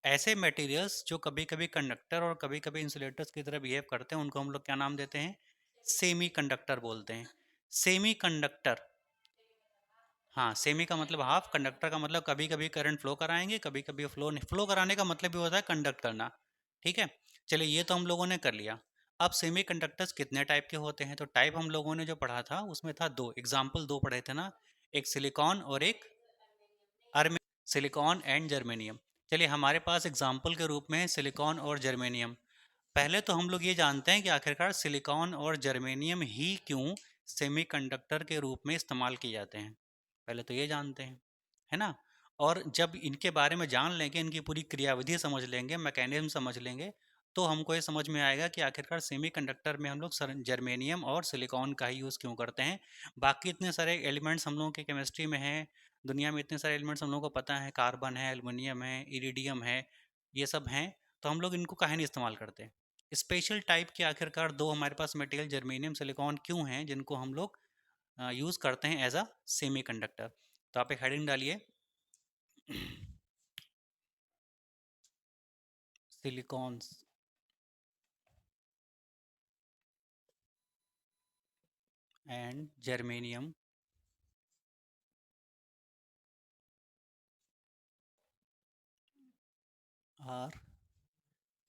ऐसे मटेरियल्स जो कभी कभी कंडक्टर और कभी कभी इंसुलेटर्स की तरह बिहेव करते हैं उनको हम लोग क्या नाम देते हैं? सेमी कंडक्टर बोलते हैं। सेमी कंडक्टर, हाँ, सेमी का मतलब हाफ, कंडक्टर का मतलब कभी कभी करंट फ्लो कराएंगे, कभी कभी फ्लो नहीं। फ्लो कराने का मतलब भी होता है कंडक्ट करना। ठीक है, चलिए ये तो हम लोगों ने कर लिया। अब सेमी कंडक्टर्स कितने टाइप के होते हैं? तो टाइप हम लोगों ने जो पढ़ा था उसमें था दो, एग्जाम्पल दो पढ़े थे ना, एक सिलिकॉन और एक अर्मे, सिलिकॉन एंड जर्मेनियम। चलिए हमारे पास एग्जाम्पल के रूप में सिलिकॉन और जर्मेनियम। पहले तो हम लोग ये जानते हैं कि आखिरकार सिलिकॉन और जर्मेनियम ही क्यों सेमीकंडक्टर के रूप में इस्तेमाल किए जाते हैं, पहले तो ये जानते हैं, है ना। और जब इनके बारे में जान लेंगे, इनकी पूरी क्रियाविधि समझ लेंगे, मैकेनिज्म समझ लेंगे, तो हमको ये समझ में आएगा कि आखिरकार सेमीकंडक्टर में हम लोग जर्मेनियम और सिलिकॉन का ही यूज़ क्यों करते हैं। बाकी इतने सारे एलिमेंट्स हम लोगों के केमिस्ट्री में हैं, दुनिया में इतने सारे एलिमेंट्स हम लोगों को पता है, कार्बन है, एल्युमिनियम है, इरिडियम है, ये सब हैं, तो हम लोग इनको काहे नहीं इस्तेमाल करते। स्पेशल टाइप के आखिरकार दो हमारे पास मटेरियल जर्मेनियम सिलिकॉन क्यों हैं जिनको हम लोग यूज़ करते हैं एज अ सेमी कंडक्टर? तो आप एक हेडिंग डालिए, silicons and germanium are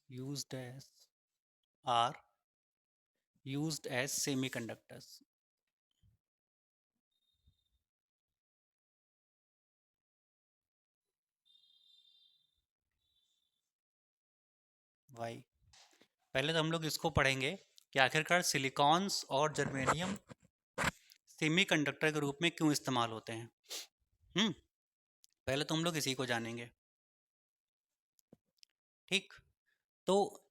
used as are used as semiconductors. Why? पहले तो हम लोग इसको पढ़ेंगे कि आखिरकार सिलिकॉन्स और जर्मेनियम सेमीकंडक्टर के रूप में क्यों इस्तेमाल होते हैं। हम्म, पहले तो हम लोग इसी को जानेंगे। ठीक, तो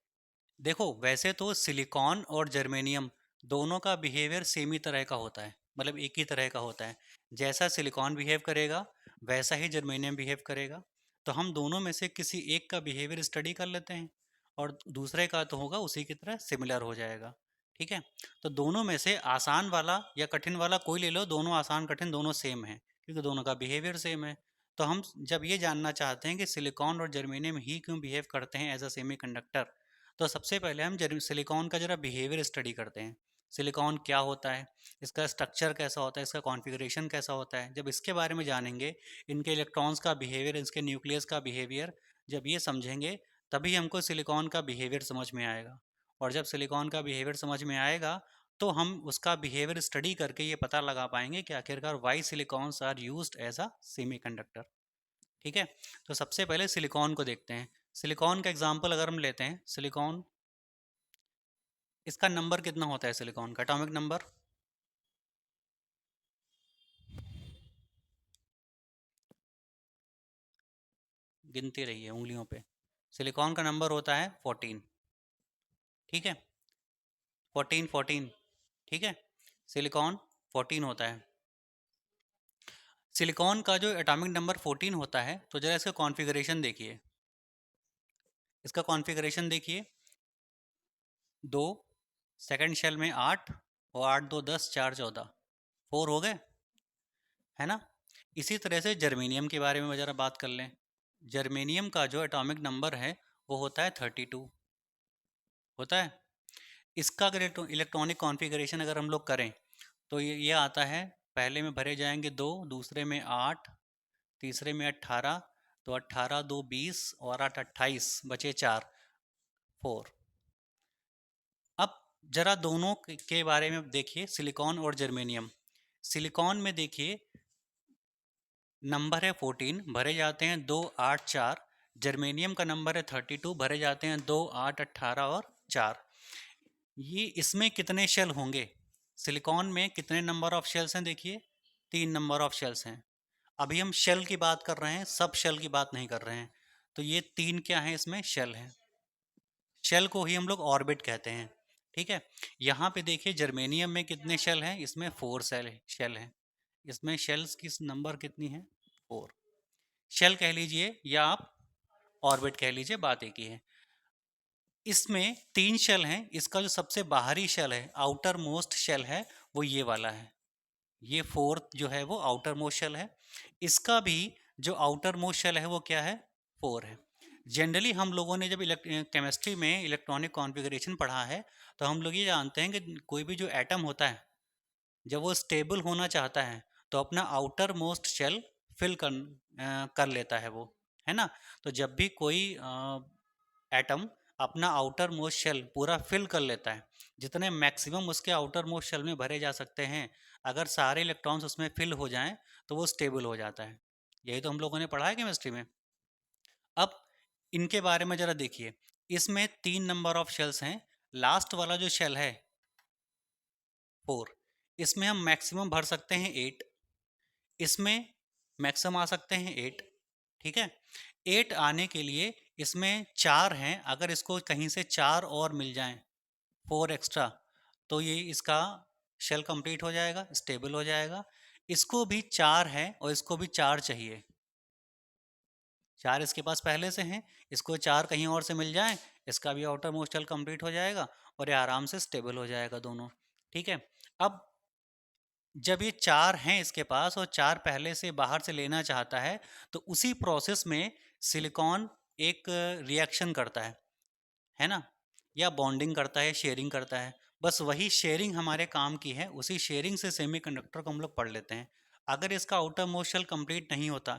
देखो वैसे तो सिलिकॉन और जर्मेनियम दोनों का बिहेवियर सेम ही तरह का होता है, मतलब एक ही तरह का होता है। जैसा सिलिकॉन बिहेव करेगा वैसा ही जर्मेनियम बिहेव करेगा। तो हम दोनों में से किसी एक का बिहेवियर स्टडी कर लेते हैं और दूसरे का तो होगा उसी की तरह सिमिलर हो जाएगा। ठीक है, तो दोनों में से आसान वाला या कठिन वाला कोई ले लो, दोनों आसान कठिन दोनों सेम है क्योंकि दोनों का बिहेवियर सेम है। तो हम जब ये जानना चाहते हैं कि सिलिकॉन और जर्मेनियम ही क्यों बिहेव करते हैं एज अ सेमी कंडक्टर, तो सबसे पहले हम सिलिकॉन का जरा बिहेवियर स्टडी करते हैं। सिलिकॉन क्या होता है, इसका स्ट्रक्चर कैसा होता है, इसका कॉन्फ़िगरेशन कैसा होता है। जब इसके बारे में जानेंगे, इनके इलेक्ट्रॉन्स का बिहेवियर, इसके न्यूक्लियस का बिहेवियर, जब ये समझेंगे तभी हमको सिलिकॉन का बिहेवियर समझ में आएगा। और जब सिलिकॉन का बिहेवियर समझ में आएगा तो हम उसका बिहेवियर स्टडी करके ये पता लगा पाएंगे कि आखिरकार why silicons are used as a semiconductor. ठीक है, तो सबसे पहले सिलिकॉन को देखते हैं। सिलिकॉन का एग्जांपल अगर हम लेते हैं, सिलिकॉन, इसका नंबर कितना होता है सिलिकॉन का एटॉमिक नंबर? गिनती रही है उंगलियों पे। सिलिकॉन का नंबर होता है 14। ठीक है, 14 14। ठीक है, सिलिकॉन 14 होता है। सिलिकॉन का जो एटॉमिक नंबर 14 होता है, तो जरा इसका कॉन्फ़िगरेशन देखिए, इसका कॉन्फ़िगरेशन देखिए, दो, सेकंड शेल में 8, और 8 2 10 4 14, 4 हो गए, है ना। इसी तरह से जर्मेनियम के बारे में ज़रा बात कर लें। जर्मेनियम का जो एटॉमिक नंबर है वो होता है 32, होता है। इसका अगर इलेक्ट्रॉनिक कॉन्फ़िगरेशन अगर हम लोग करें तो ये आता है, पहले में भरे जाएंगे 2, दूसरे में 8, तीसरे में 18, तो 18 2 20 और 8 28, बचे 4, 4। अब जरा दोनों के बारे में देखिए, सिलिकॉन और जर्मेनियम। सिलिकॉन में देखिए नंबर है 14, भरे जाते हैं 2 8 4। जर्मेनियम का नंबर है 32, भरे जाते हैं 2 8 18 और 4। ये इसमें कितने शेल होंगे? सिलिकॉन में कितने नंबर ऑफ शेल्स हैं? देखिए 3 नंबर ऑफ शेल्स हैं। अभी हम शेल की बात कर रहे हैं, सब शेल की बात नहीं कर रहे हैं। तो ये 3 क्या हैं? इसमें शेल हैं। शेल को ही हम लोग ऑर्बिट कहते हैं। ठीक है, यहाँ पे देखिए जर्मेनियम में कितने शेल हैं? इसमें 4 शेल हैं। इसमें शेल्स की नंबर कितनी है? 4। शेल कह लीजिए या आप ऑर्बिट कह लीजिए, बात एक ही है। इसमें 3 शेल हैं। इसका जो सबसे बाहरी शेल है, आउटर मोस्ट शेल है, वो ये वाला है। ये फोर्थ जो है वो आउटर मोस्ट शेल है। इसका भी जो आउटर मोस्ट शेल है वो क्या है? 4 है। जनरली हम लोगों ने जब केमिस्ट्री में इलेक्ट्रॉनिक कॉन्फ़िगरेशन पढ़ा है, तो हम लोग ये जानते हैं कि कोई भी जो एटम होता है, जब वो स्टेबल होना चाहता है तो अपना आउटर मोस्ट शेल फिल कर लेता है वो, है ना। तो जब भी कोई एटम अपना आउटर मोस्ट शेल पूरा फिल कर लेता है, जितने मैक्सिमम उसके आउटर मोस्ट शेल में भरे जा सकते हैं, अगर सारे इलेक्ट्रॉन्स उसमें फिल हो जाएं तो वो स्टेबल हो जाता है। यही तो हम लोगों ने पढ़ा है केमिस्ट्री में। अब इनके बारे में जरा देखिए, इसमें 3 नंबर ऑफ शेल्स हैं। लास्ट वाला जो शेल है 4, इसमें हम मैक्सिमम भर सकते हैं 8, इसमें मैक्सिमम आ सकते हैं 8। ठीक है, 8 आने के लिए इसमें 4 हैं, अगर इसको कहीं से 4 और मिल जाएं, 4 एक्स्ट्रा, तो ये इसका शेल कंप्लीट हो जाएगा, स्टेबल हो जाएगा। इसको भी 4 है और इसको भी 4 चाहिए, 4 इसके पास पहले से हैं, इसको 4 कहीं और से मिल जाए, इसका भी आउटर मोस्ट शेल कंप्लीट हो जाएगा और ये आराम से स्टेबल हो जाएगा दोनों। ठीक है, अब जब ये 4 हैं इसके पास और 4 पहले से बाहर से लेना चाहता है, तो उसी प्रोसेस में सिलिकॉन एक रिएक्शन करता है ना, या बॉन्डिंग करता है, शेयरिंग करता है। बस वही शेयरिंग हमारे काम की है, उसी शेयरिंग से सेमीकंडक्टर को हम लोग पढ़ लेते हैं। अगर इसका आउटर मोस्ट शेल कंप्लीट नहीं होता,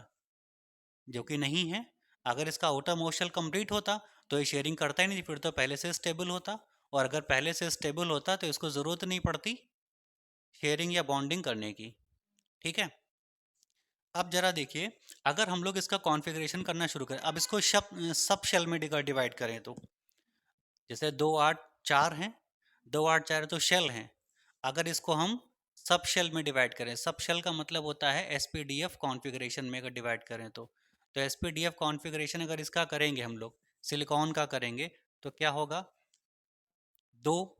जो कि नहीं है, अगर इसका आउटर मोस्ट शेल कंप्लीट होता तो ये शेयरिंग करता ही नहीं, फिर तो पहले से स्टेबल होता। और अगर पहले से स्टेबल होता तो इसको ज़रूरत नहीं पड़ती शेयरिंग या बॉन्डिंग करने की। ठीक है, अब जरा देखिए, अगर हम लोग इसका कॉन्फ़िगरेशन करना शुरू करें, अब इसको सब शेल में डिवाइड करें, तो जैसे 2 8 4 हैं, 2 8 4 तो शेल हैं। अगर इसको हम सब शेल में डिवाइड करें, सब शेल का मतलब होता है एसपीडीएफ कॉन्फ़िगरेशन में अगर डिवाइड करें तो एसपीडीएफ कॉन्फ़िगरेशन अगर इसका करेंगे हम लोग, सिलिकॉन का करेंगे, तो क्या होगा, 2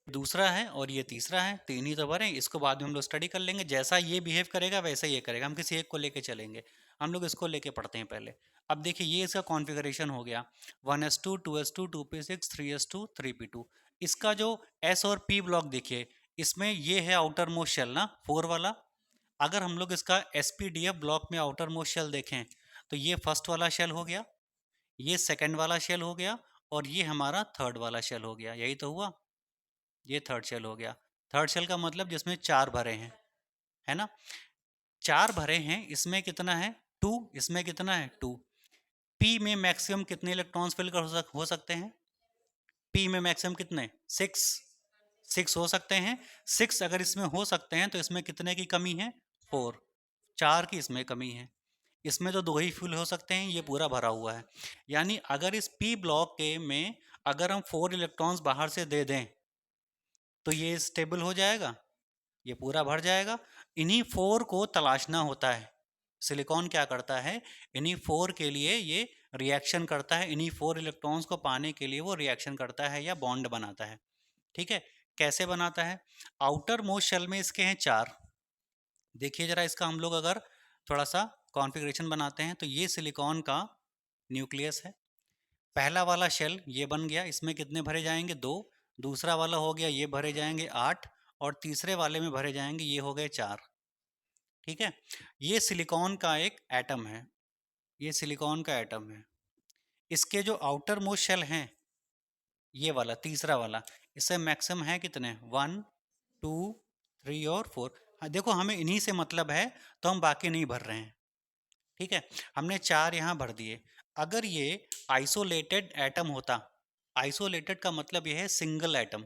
दूसरा है और ये तीसरा है, 3 ही तो भरे। इसको बाद में हम लोग स्टडी कर लेंगे, जैसा ये बिहेव करेगा वैसा ये करेगा, हम किसी एक को लेके चलेंगे। हम लोग इसको लेके पढ़ते हैं पहले। अब देखिए, ये इसका कॉन्फ़िगरेशन हो गया 1s2 2s2 2p6 3s2 3p2। इसका जो एस और पी ब्लॉक देखिए, इसमें ये है आउटर मोस्ट शेल ना, 4 वाला। अगर हम लोग इसका एसपीडीएफ ब्लॉक में आउटर मोस्ट शेल देखें, तो ये फर्स्ट वाला शेल हो गया, ये सेकंड वाला शेल हो गया, और ये हमारा थर्ड वाला शेल हो गया। यही तो हुआ, ये थर्ड शेल हो गया। थर्ड शेल का मतलब जिसमें 4 भरे हैं, है ना। 4 भरे हैं, इसमें कितना है 2, इसमें कितना है 2। पी में मैक्सिमम कितने इलेक्ट्रॉन्स फिल हो सकते हैं, पी में मैक्सिमम कितने, 6, 6 हो सकते हैं। 6 अगर इसमें हो सकते हैं तो इसमें कितने की कमी है, 4, 4 की इसमें कमी है। इसमें तो 2 ही फिल हो सकते हैं, ये पूरा भरा हुआ है। यानी अगर इस पी ब्लॉक के में अगर हम 4 इलेक्ट्रॉन्स बाहर से दे दें तो ये स्टेबल हो जाएगा, ये पूरा भर जाएगा। इन्हीं 4 को तलाशना होता है। सिलिकॉन क्या करता है, इन्हीं 4 के लिए ये रिएक्शन करता है, इन्हीं 4 इलेक्ट्रॉन्स को पाने के लिए वो रिएक्शन करता है या बॉन्ड बनाता है। ठीक है, कैसे बनाता है, आउटर मोस्ट शेल में इसके हैं 4। देखिए जरा, इसका हम लोग अगर थोड़ा सा कॉन्फ़िगरेशन बनाते हैं, तो ये सिलिकॉन का न्यूक्लियस है। पहला वाला शेल ये बन गया, इसमें कितने भरे जाएंगे, 2। दूसरा वाला हो गया, ये भरे जाएंगे 8, और तीसरे वाले में भरे जाएंगे, ये हो गए 4। ठीक है, ये सिलिकॉन का एक एटम है, ये सिलिकॉन का एटम है। इसके जो आउटर मोस्ट शेल हैं, ये वाला तीसरा वाला, इससे मैक्सिमम है कितने, 1 2 3 और 4। हाँ देखो, हमें इन्हीं से मतलब है, तो हम बाकी नहीं भर रहे हैं। ठीक है, हमने 4 यहाँ भर दिए। अगर ये आइसोलेटेड एटम होता, आइसोलेटेड का मतलब ये है सिंगल एटम।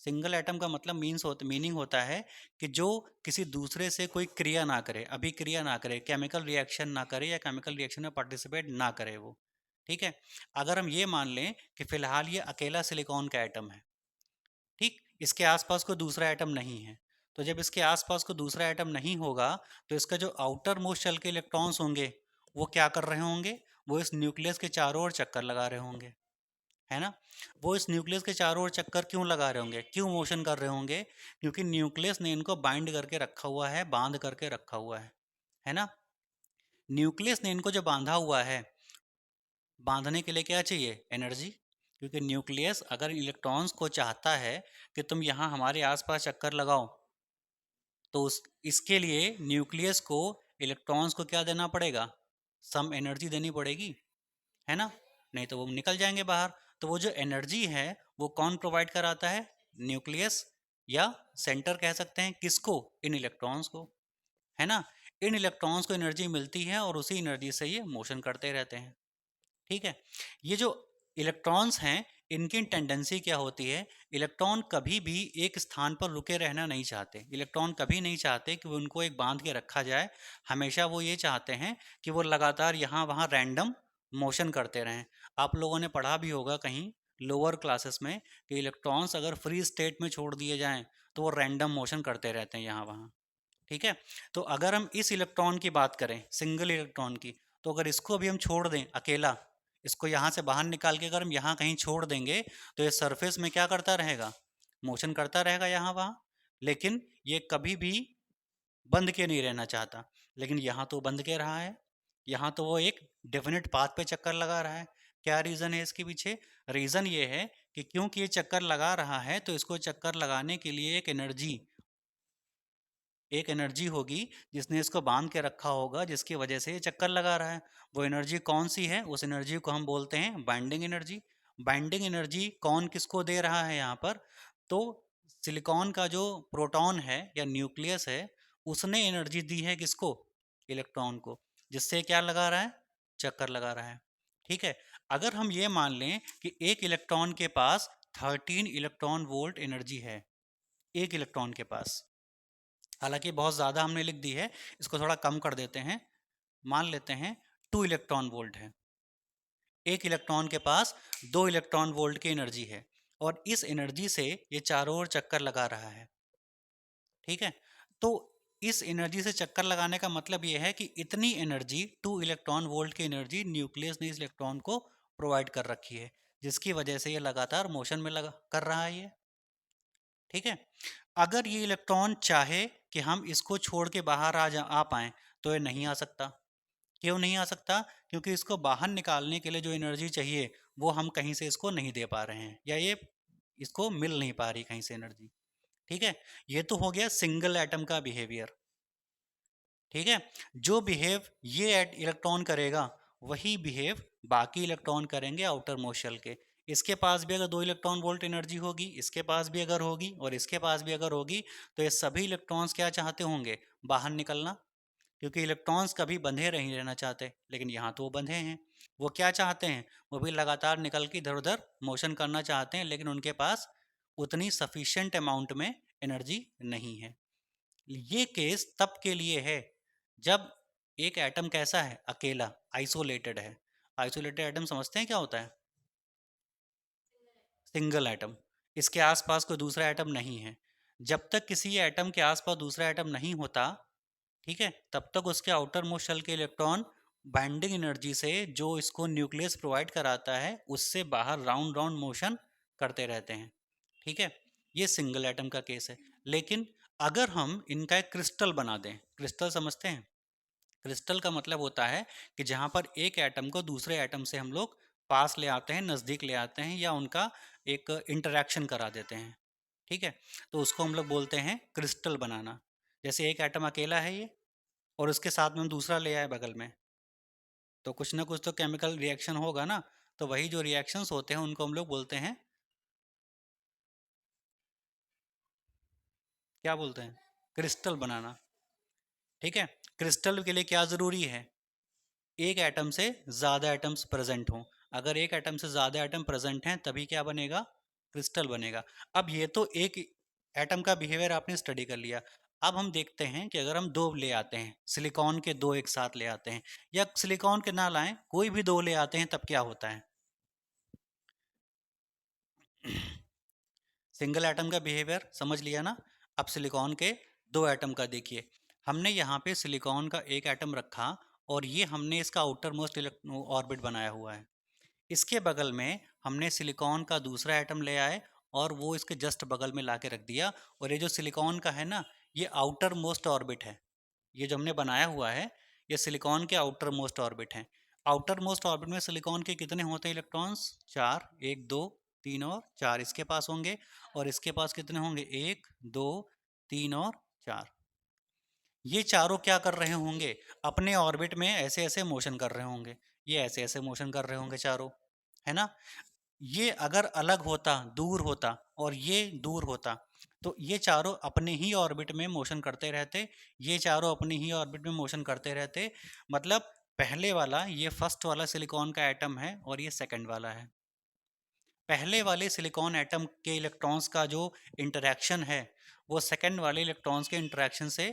सिंगल एटम का मतलब मीनिंग होता है कि जो किसी दूसरे से कोई क्रिया ना करे, अभिक्रिया ना करे, केमिकल रिएक्शन ना करे, या केमिकल रिएक्शन में पार्टिसिपेट ना करे वो। ठीक है, अगर हम ये मान लें कि फिलहाल ये अकेला सिलिकॉन का एटम है, ठीक, इसके आसपास कोई दूसरा एटम नहीं है, तो जब इसके आसपास कोई दूसरा एटम नहीं होगा, तो इसका जो आउटर मोस्ट शेल के इलेक्ट्रॉन्स होंगे वो क्या कर रहे होंगे, वो इस न्यूक्लियस के चारों ओर चक्कर लगा रहे होंगे, है ना। वो इस न्यूक्लियस के चारों ओर चक्कर क्यों लगा रहे होंगे, क्यों मोशन कर रहे होंगे, क्योंकि न्यूक्लियस ने इनको बाइंड करके रखा हुआ है, बांध करके रखा हुआ है ना। न्यूक्लियस ने इनको जो बांधा हुआ है, बांधने के लिए क्या चाहिए, एनर्जी। क्योंकि न्यूक्लियस अगर इलेक्ट्रॉन्स को चाहता है कि तुम यहाँ हमारे आसपास चक्कर लगाओ, तो इसके लिए न्यूक्लियस को इलेक्ट्रॉन्स को क्या देना पड़ेगा, सम एनर्जी देनी पड़ेगी, है ना, नहीं तो वो निकल जाएंगे बाहर। तो वो जो एनर्जी है वो कौन प्रोवाइड कराता है? न्यूक्लियस या सेंटर कह सकते हैं, किसको? इन इलेक्ट्रॉन्स को, है ना। इन इलेक्ट्रॉन्स को एनर्जी मिलती है और उसी एनर्जी से ये मोशन करते रहते हैं। ठीक है। ये जो इलेक्ट्रॉन्स हैं, इनकी टेंडेंसी क्या होती है? इलेक्ट्रॉन कभी भी एक स्थान पर रुके रहना नहीं चाहते। इलेक्ट्रॉन कभी नहीं चाहते कि उनको एक बांध के रखा जाए। हमेशा वो ये चाहते हैं कि वो लगातार यहाँ वहाँ रैंडम मोशन करते रहें। आप लोगों ने पढ़ा भी होगा कहीं लोअर क्लासेस में कि इलेक्ट्रॉन्स अगर फ्री स्टेट में छोड़ दिए जाएं तो वो रैंडम मोशन करते रहते हैं यहाँ वहाँ। ठीक है। तो अगर हम इस इलेक्ट्रॉन की बात करें, सिंगल इलेक्ट्रॉन की, तो अगर इसको भी हम छोड़ दें अकेला, इसको यहाँ से बाहर निकाल के अगर हम यहाँ कहीं छोड़ देंगे तो ये सरफेस में क्या करता रहेगा? मोशन करता रहेगा यहाँ वहाँ। लेकिन ये कभी भी बंद के नहीं रहना चाहता। लेकिन यहाँ तो बंद के रहा है, यहाँ तो वो एक डेफिनेट पाथ पे चक्कर लगा रहा है। क्या रीज़न है इसके पीछे? रीज़न ये है कि क्योंकि ये चक्कर लगा रहा है तो इसको चक्कर लगाने के लिए एक एनर्जी होगी जिसने इसको बांध के रखा होगा, जिसकी वजह से ये चक्कर लगा रहा है। वो एनर्जी कौन सी है? उस एनर्जी को हम बोलते हैं बाइंडिंग एनर्जी। बाइंडिंग एनर्जी कौन किसको दे रहा है यहाँ पर? तो सिलिकॉन का जो प्रोटॉन है या न्यूक्लियस है, उसने एनर्जी दी है किसको? इलेक्ट्रॉन को, जिससे क्या लगा रहा है? चक्कर लगा रहा है। ठीक है। अगर हम ये मान लें कि एक इलेक्ट्रॉन के पास 13 इलेक्ट्रॉन वोल्ट एनर्जी है, एक इलेक्ट्रॉन के पास, हालांकि बहुत ज़्यादा हमने लिख दी है, इसको थोड़ा कम कर देते हैं। मान लेते हैं 2 इलेक्ट्रॉन वोल्ट है, एक इलेक्ट्रॉन के पास 2 इलेक्ट्रॉन वोल्ट की एनर्जी है और इस एनर्जी से ये चारों ओर चक्कर लगा रहा है। ठीक है। तो इस एनर्जी से चक्कर लगाने का मतलब ये है कि इतनी एनर्जी, 2 इलेक्ट्रॉन वोल्ट की एनर्जी न्यूक्लियस ने इस इलेक्ट्रॉन को प्रोवाइड कर रखी है, जिसकी वजह से ये लगातार मोशन में लगा कर रहा है ये। ठीक है। अगर ये इलेक्ट्रॉन चाहे कि हम इसको छोड़ के बाहर आ पाएं तो ये नहीं आ सकता। क्यों नहीं आ सकता? क्योंकि इसको बाहर निकालने के लिए जो एनर्जी चाहिए वो हम कहीं से इसको नहीं दे पा रहे हैं, या ये इसको मिल नहीं पा रही कहीं से एनर्जी। ठीक है। ये तो हो गया सिंगल एटम का बिहेवियर। ठीक है। जो बिहेव ये इलेक्ट्रॉन करेगा वही बिहेव बाकी इलेक्ट्रॉन करेंगे आउटर मोस्ट शेल के। इसके पास भी अगर 2 इलेक्ट्रॉन वोल्ट एनर्जी होगी, इसके पास भी अगर होगी और इसके पास भी अगर होगी, तो ये सभी इलेक्ट्रॉन्स क्या चाहते होंगे? बाहर निकलना। क्योंकि इलेक्ट्रॉन्स कभी बंधे नहीं रहना चाहते, लेकिन यहाँ तो वो बंधे हैं। वो क्या चाहते हैं? वो भी लगातार निकल के इधर उधर मोशन करना चाहते हैं, लेकिन उनके पास उतनी सफिशिएंट अमाउंट में एनर्जी नहीं है। ये केस तब के लिए है जब एक एटम कैसा है? अकेला, आइसोलेटेड है। आइसोलेटेड एटम समझते हैं क्या होता है? सिंगल एटम, इसके आसपास कोई दूसरा एटम नहीं है। जब तक किसी एटम के आसपास दूसरा एटम नहीं होता, ठीक है, तब तक उसके आउटर मोस्ट शेल के इलेक्ट्रॉन बाइंडिंग एनर्जी से जो इसको न्यूक्लियस प्रोवाइड कराता है उससे बाहर राउंड राउंड मोशन करते रहते हैं। ठीक है। ये सिंगल एटम का केस है। लेकिन अगर हम इनका एक क्रिस्टल बना दें, क्रिस्टल समझते हैं? क्रिस्टल का मतलब होता है कि जहाँ पर एक एटम को दूसरे एटम से हम लोग पास ले आते हैं, नज़दीक ले आते हैं, या उनका एक इंटरेक्शन करा देते हैं। ठीक है। तो उसको हम लोग बोलते हैं क्रिस्टल बनाना। जैसे एक एटम अकेला है ये, और उसके साथ में हम दूसरा ले आए बगल में, तो कुछ ना कुछ तो केमिकल रिएक्शन होगा ना। तो वही जो रिएक्शंस होते हैं उनको हम लोग बोलते हैं, क्या बोलते हैं? क्रिस्टल बनाना। ठीक है। क्रिस्टल के लिए क्या ज़रूरी है? एक एटम से ज़्यादा एटम्स प्रेजेंट हों। अगर एक एटम से ज़्यादा एटम प्रेजेंट हैं तभी क्या बनेगा? क्रिस्टल बनेगा। अब ये तो एक एटम का बिहेवियर आपने स्टडी कर लिया। अब हम देखते हैं कि अगर हम दो ले आते हैं, सिलिकॉन के दो एक साथ ले आते हैं, या सिलिकॉन के ना लाएं, कोई भी दो ले आते हैं, तब क्या होता है? सिंगल एटम का बिहेवियर समझ लिया ना। अब सिलिकॉन के दो एटम का देखिए। हमने यहाँ पे सिलिकॉन का एक एटम रखा और ये हमने इसका आउटर मोस्ट ऑर्बिट बनाया हुआ है। इसके बगल में हमने सिलिकॉन का दूसरा एटम ले आए और वो इसके जस्ट बगल में ला के रख दिया। और ये जो सिलिकॉन का है ना, ये आउटर मोस्ट ऑर्बिट है। ये जो हमने बनाया हुआ है, ये सिलिकॉन के आउटर मोस्ट ऑर्बिट हैं। आउटर मोस्ट ऑर्बिट में सिलिकॉन के कितने होते हैं इलेक्ट्रॉन्स? चार। एक, दो, तीन और चार इसके पास होंगे। और इसके पास कितने होंगे? एक, दो, तीन और चार। ये चारों क्या कर रहे होंगे? अपने ऑर्बिट में ऐसे ऐसे मोशन कर रहे होंगे। ये ऐसे ऐसे मोशन कर रहे होंगे चारों, है ना। ये अगर अलग होता, दूर होता और ये दूर होता, तो ये चारों अपने ही ऑर्बिट में मोशन करते रहते, ये चारों अपने ही ऑर्बिट में मोशन करते रहते। मतलब पहले वाला, ये फर्स्ट वाला सिलिकॉन का एटम है और ये सेकंड वाला है। पहले वाले सिलिकॉन एटम के इलेक्ट्रॉन्स का जो इंटरेक्शन है वो सेकंड वाले इलेक्ट्रॉन्स के इंटरेक्शन से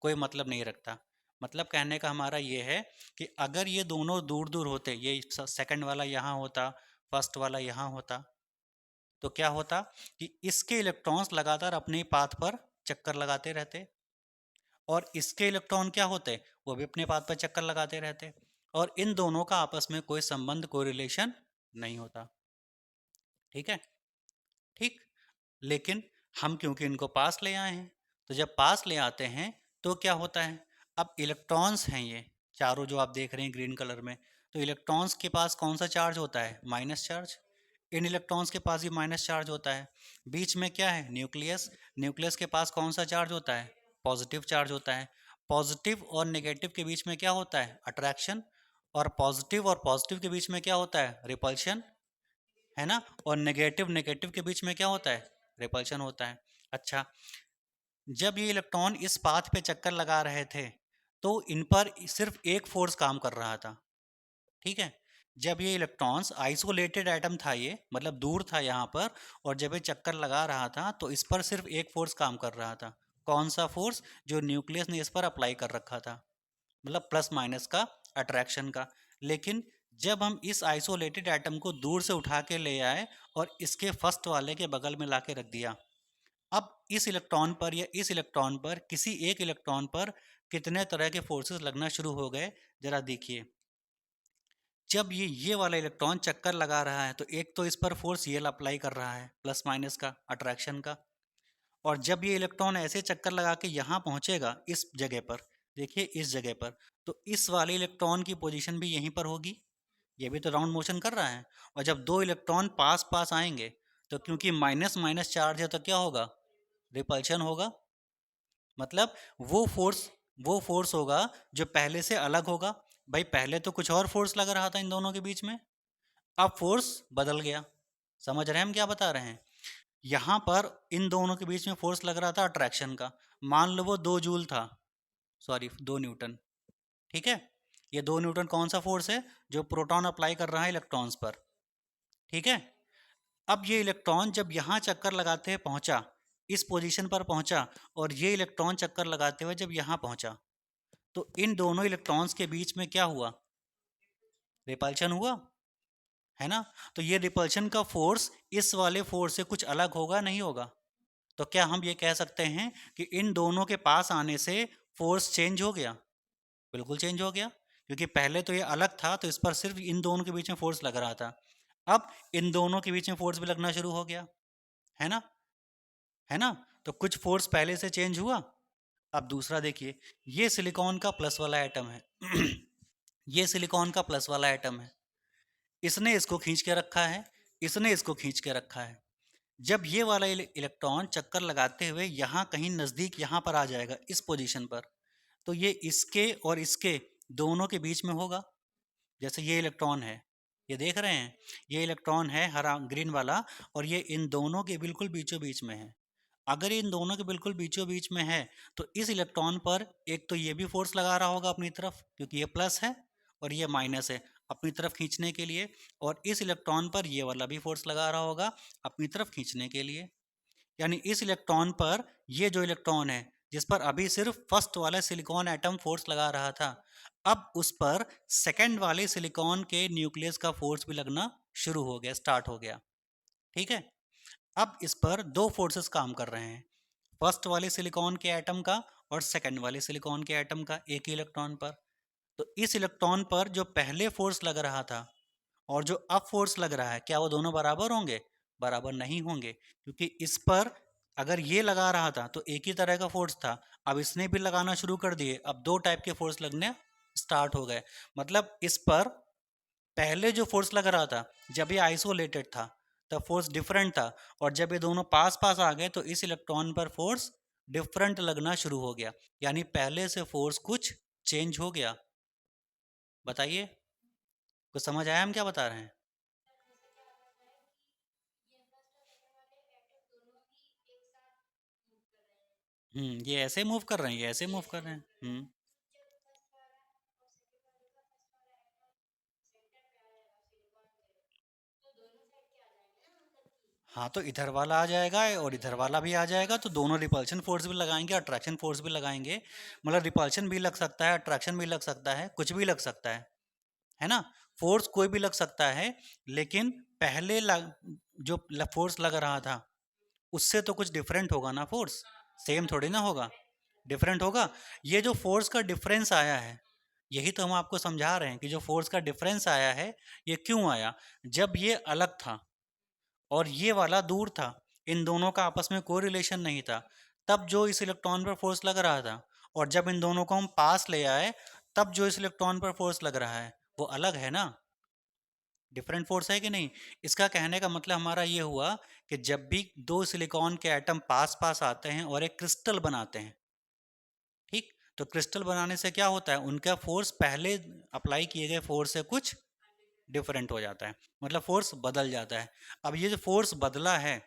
कोई मतलब नहीं रखता। मतलब कहने का हमारा ये है कि अगर ये दोनों दूर दूर होते, ये सेकंड वाला यहाँ होता, फर्स्ट वाला यहाँ होता, तो क्या होता कि इसके इलेक्ट्रॉन्स लगातार अपने पाथ पर चक्कर लगाते रहते और इसके इलेक्ट्रॉन क्या होते, वो भी अपने पाथ पर चक्कर लगाते रहते, और इन दोनों का आपस में कोई संबंध, कोई रिलेशन नहीं होता। ठीक है, ठीक। लेकिन हम क्योंकि इनको पास ले आए हैं, तो जब पास ले आते हैं तो क्या होता है, अब इलेक्ट्रॉन्स हैं ये चारों जो आप देख रहे हैं ग्रीन कलर में, तो इलेक्ट्रॉन्स के पास कौन सा चार्ज होता है, माइनस चार्ज। इन इलेक्ट्रॉन्स के पास भी माइनस चार्ज होता है। बीच में क्या है, न्यूक्लियस। न्यूक्लियस के पास कौन सा चार्ज होता है, पॉजिटिव चार्ज होता है। पॉजिटिव और नेगेटिव के बीच में क्या होता है, अट्रैक्शन। और पॉजिटिव के बीच में क्या होता है, रिपल्शन, है ना। और नेगेटिव नेगेटिव के बीच में क्या होता है, रिपल्शन होता है। अच्छा, जब ये इलेक्ट्रॉन इस पाथ पे चक्कर लगा रहे थे तो इन पर सिर्फ एक फोर्स काम कर रहा था। ठीक है, जब ये इलेक्ट्रॉन्स आइसोलेटेड एटम था, ये मतलब दूर था यहाँ पर, और जब ये चक्कर लगा रहा था तो इस पर सिर्फ एक फोर्स काम कर रहा था। कौन सा फोर्स, जो न्यूक्लियस ने इस पर अप्लाई कर रखा था, मतलब प्लस माइनस का, अट्रैक्शन का। लेकिन जब हम इस आइसोलेटेड एटम को दूर से उठा के ले आए और इसके फर्स्ट वाले के बगल में ला के रख दिया, अब इस इलेक्ट्रॉन पर या इस इलेक्ट्रॉन पर, किसी एक इलेक्ट्रॉन पर कितने तरह के फोर्सेस लगना शुरू हो गए, जरा देखिए। जब ये वाला इलेक्ट्रॉन चक्कर लगा रहा है तो एक तो इस पर फोर्स ये अप्लाई कर रहा है, प्लस माइनस का, अट्रैक्शन का। और जब ये इलेक्ट्रॉन ऐसे चक्कर लगा के यहाँ पहुंचेगा इस जगह पर, देखिए इस जगह पर, तो इस वाले इलेक्ट्रॉन की पोजीशन भी यहीं पर होगी, ये भी तो राउंड मोशन कर रहा है। और जब दो इलेक्ट्रॉन पास पास आएंगे तो क्योंकि माइनस माइनस चार्ज है तो क्या होगा, रिपल्शन होगा। मतलब वो फोर्स होगा जो पहले से अलग होगा। भाई पहले तो कुछ और फोर्स लग रहा था इन दोनों के बीच में, अब फोर्स बदल गया। समझ रहे हैं हम क्या बता रहे हैं। यहाँ पर इन दोनों के बीच में फोर्स लग रहा था अट्रैक्शन का, मान लो वो 2 जूल था, सॉरी 2 न्यूटन। ठीक है, ये 2 न्यूटन कौन सा फोर्स है, जो प्रोटॉन अप्लाई कर रहा है इलेक्ट्रॉन्स पर। ठीक है, अब ये इलेक्ट्रॉन जब यहाँ चक्कर लगाते हुए पहुंचा, इस पोजीशन पर पहुंचा, और ये इलेक्ट्रॉन चक्कर लगाते हुए जब यहाँ पहुंचा, तो इन दोनों इलेक्ट्रॉन्स के बीच में क्या हुआ, रिपल्शन हुआ, है ना। तो ये रिपल्शन का फोर्स इस वाले फोर्स से कुछ अलग होगा, नहीं होगा। तो क्या हम ये कह सकते हैं कि इन दोनों के पास आने से फोर्स चेंज हो गया, बिल्कुल चेंज हो गया, क्योंकि पहले तो ये अलग था तो इस पर सिर्फ इन दोनों के बीच में फोर्स लग रहा था, अब इन दोनों के बीच में फोर्स भी लगना शुरू हो गया, है ना, है ना। तो कुछ फोर्स पहले से चेंज हुआ। अब दूसरा देखिए, ये सिलिकॉन का प्लस वाला एटम है ये सिलिकॉन का प्लस वाला एटम है, इसने इसको खींच के रखा है, इसने इसको खींच के रखा है। जब ये वाला इलेक्ट्रॉन चक्कर लगाते हुए यहाँ कहीं नज़दीक यहाँ पर आ जाएगा इस पोजीशन पर, तो ये इसके और इसके दोनों के बीच में होगा। जैसे ये इलेक्ट्रॉन है, ये देख रहे हैं, ये इलेक्ट्रॉन है हरा ग्रीन वाला, और ये इन दोनों के बिल्कुल बीचों बीच में है। अगर इन दोनों के बिल्कुल बीचों बीच में है तो इस इलेक्ट्रॉन पर एक तो ये भी फोर्स लगा रहा होगा अपनी तरफ, क्योंकि ये प्लस है और ये माइनस है, अपनी तरफ खींचने के लिए। और इस इलेक्ट्रॉन पर ये वाला भी फोर्स लगा रहा होगा अपनी तरफ खींचने के लिए। यानी इस इलेक्ट्रॉन पर, ये जो इलेक्ट्रॉन है जिस पर अभी सिर्फ फर्स्ट वाला सिलिकॉन एटम फोर्स लगा रहा था, अब उस पर सेकंड वाले सिलिकॉन के न्यूक्लियस का फोर्स भी लगना शुरू हो गया, स्टार्ट हो गया। ठीक है, अब इस पर दो फोर्सेस काम कर रहे हैं, फर्स्ट वाले सिलिकॉन के एटम का और सेकंड वाले सिलिकॉन के एटम का, एक ही इलेक्ट्रॉन पर। तो इस इलेक्ट्रॉन पर जो पहले फोर्स लग रहा था और जो अब फोर्स लग रहा है, क्या वो दोनों बराबर होंगे, बराबर नहीं होंगे, क्योंकि इस पर अगर ये लगा रहा था तो एक ही तरह का फोर्स था, अब इसने भी लगाना शुरू कर दिए, अब दो टाइप के फोर्स लगने स्टार्ट हो गए। मतलब इस पर पहले जो फोर्स लग रहा था जब ये आइसोलेटेड था तब फोर्स डिफरेंट था, और जब ये दोनों पास पास आ गए तो इस इलेक्ट्रॉन पर फोर्स डिफरेंट लगना शुरू हो गया, यानी पहले से फोर्स कुछ चेंज हो गया। बताइए। कुछ समझ आया हम क्या बता रहे हैं? ये ऐसे मूव कर रहे हैं, ये ऐसे मूव कर रहे हैं। हाँ, तो इधर वाला आ जाएगा और इधर वाला भी आ जाएगा, तो दोनों रिपल्शन फोर्स भी लगाएंगे, अट्रैक्शन फोर्स भी लगाएंगे। मतलब रिपल्शन भी लग सकता है, अट्रैक्शन भी लग सकता है, कुछ भी लग सकता है ना? फोर्स कोई भी लग सकता है, लेकिन पहले जो फोर्स लग रहा था उससे तो कुछ डिफरेंट होगा ना फोर्स, सेम थोड़ी ना होगा, डिफरेंट होगा। ये जो फोर्स का डिफरेंस आया है, यही तो हम आपको समझा रहे हैं कि जो फोर्स का डिफरेंस आया है, ये क्यों आया? जब ये अलग था और ये वाला दूर था, इन दोनों का आपस में कोई रिलेशन नहीं था, तब जो इस इलेक्ट्रॉन पर फोर्स लग रहा था, और जब इन दोनों को हम पास ले आए, तब जो इस इलेक्ट्रॉन पर फोर्स लग रहा है वो अलग है ना, डिफरेंट फोर्स है कि नहीं? इसका कहने का मतलब हमारा ये हुआ कि जब भी दो सिलिकॉन के एटम पास पास आते हैं और एक क्रिस्टल बनाते हैं, ठीक, तो क्रिस्टल बनाने से क्या होता है, उनका फोर्स पहले अप्लाई किए गए फोर्स से कुछ डिफरेंट हो जाता है, मतलब फोर्स बदल जाता है। अब ये जो फोर्स बदला है,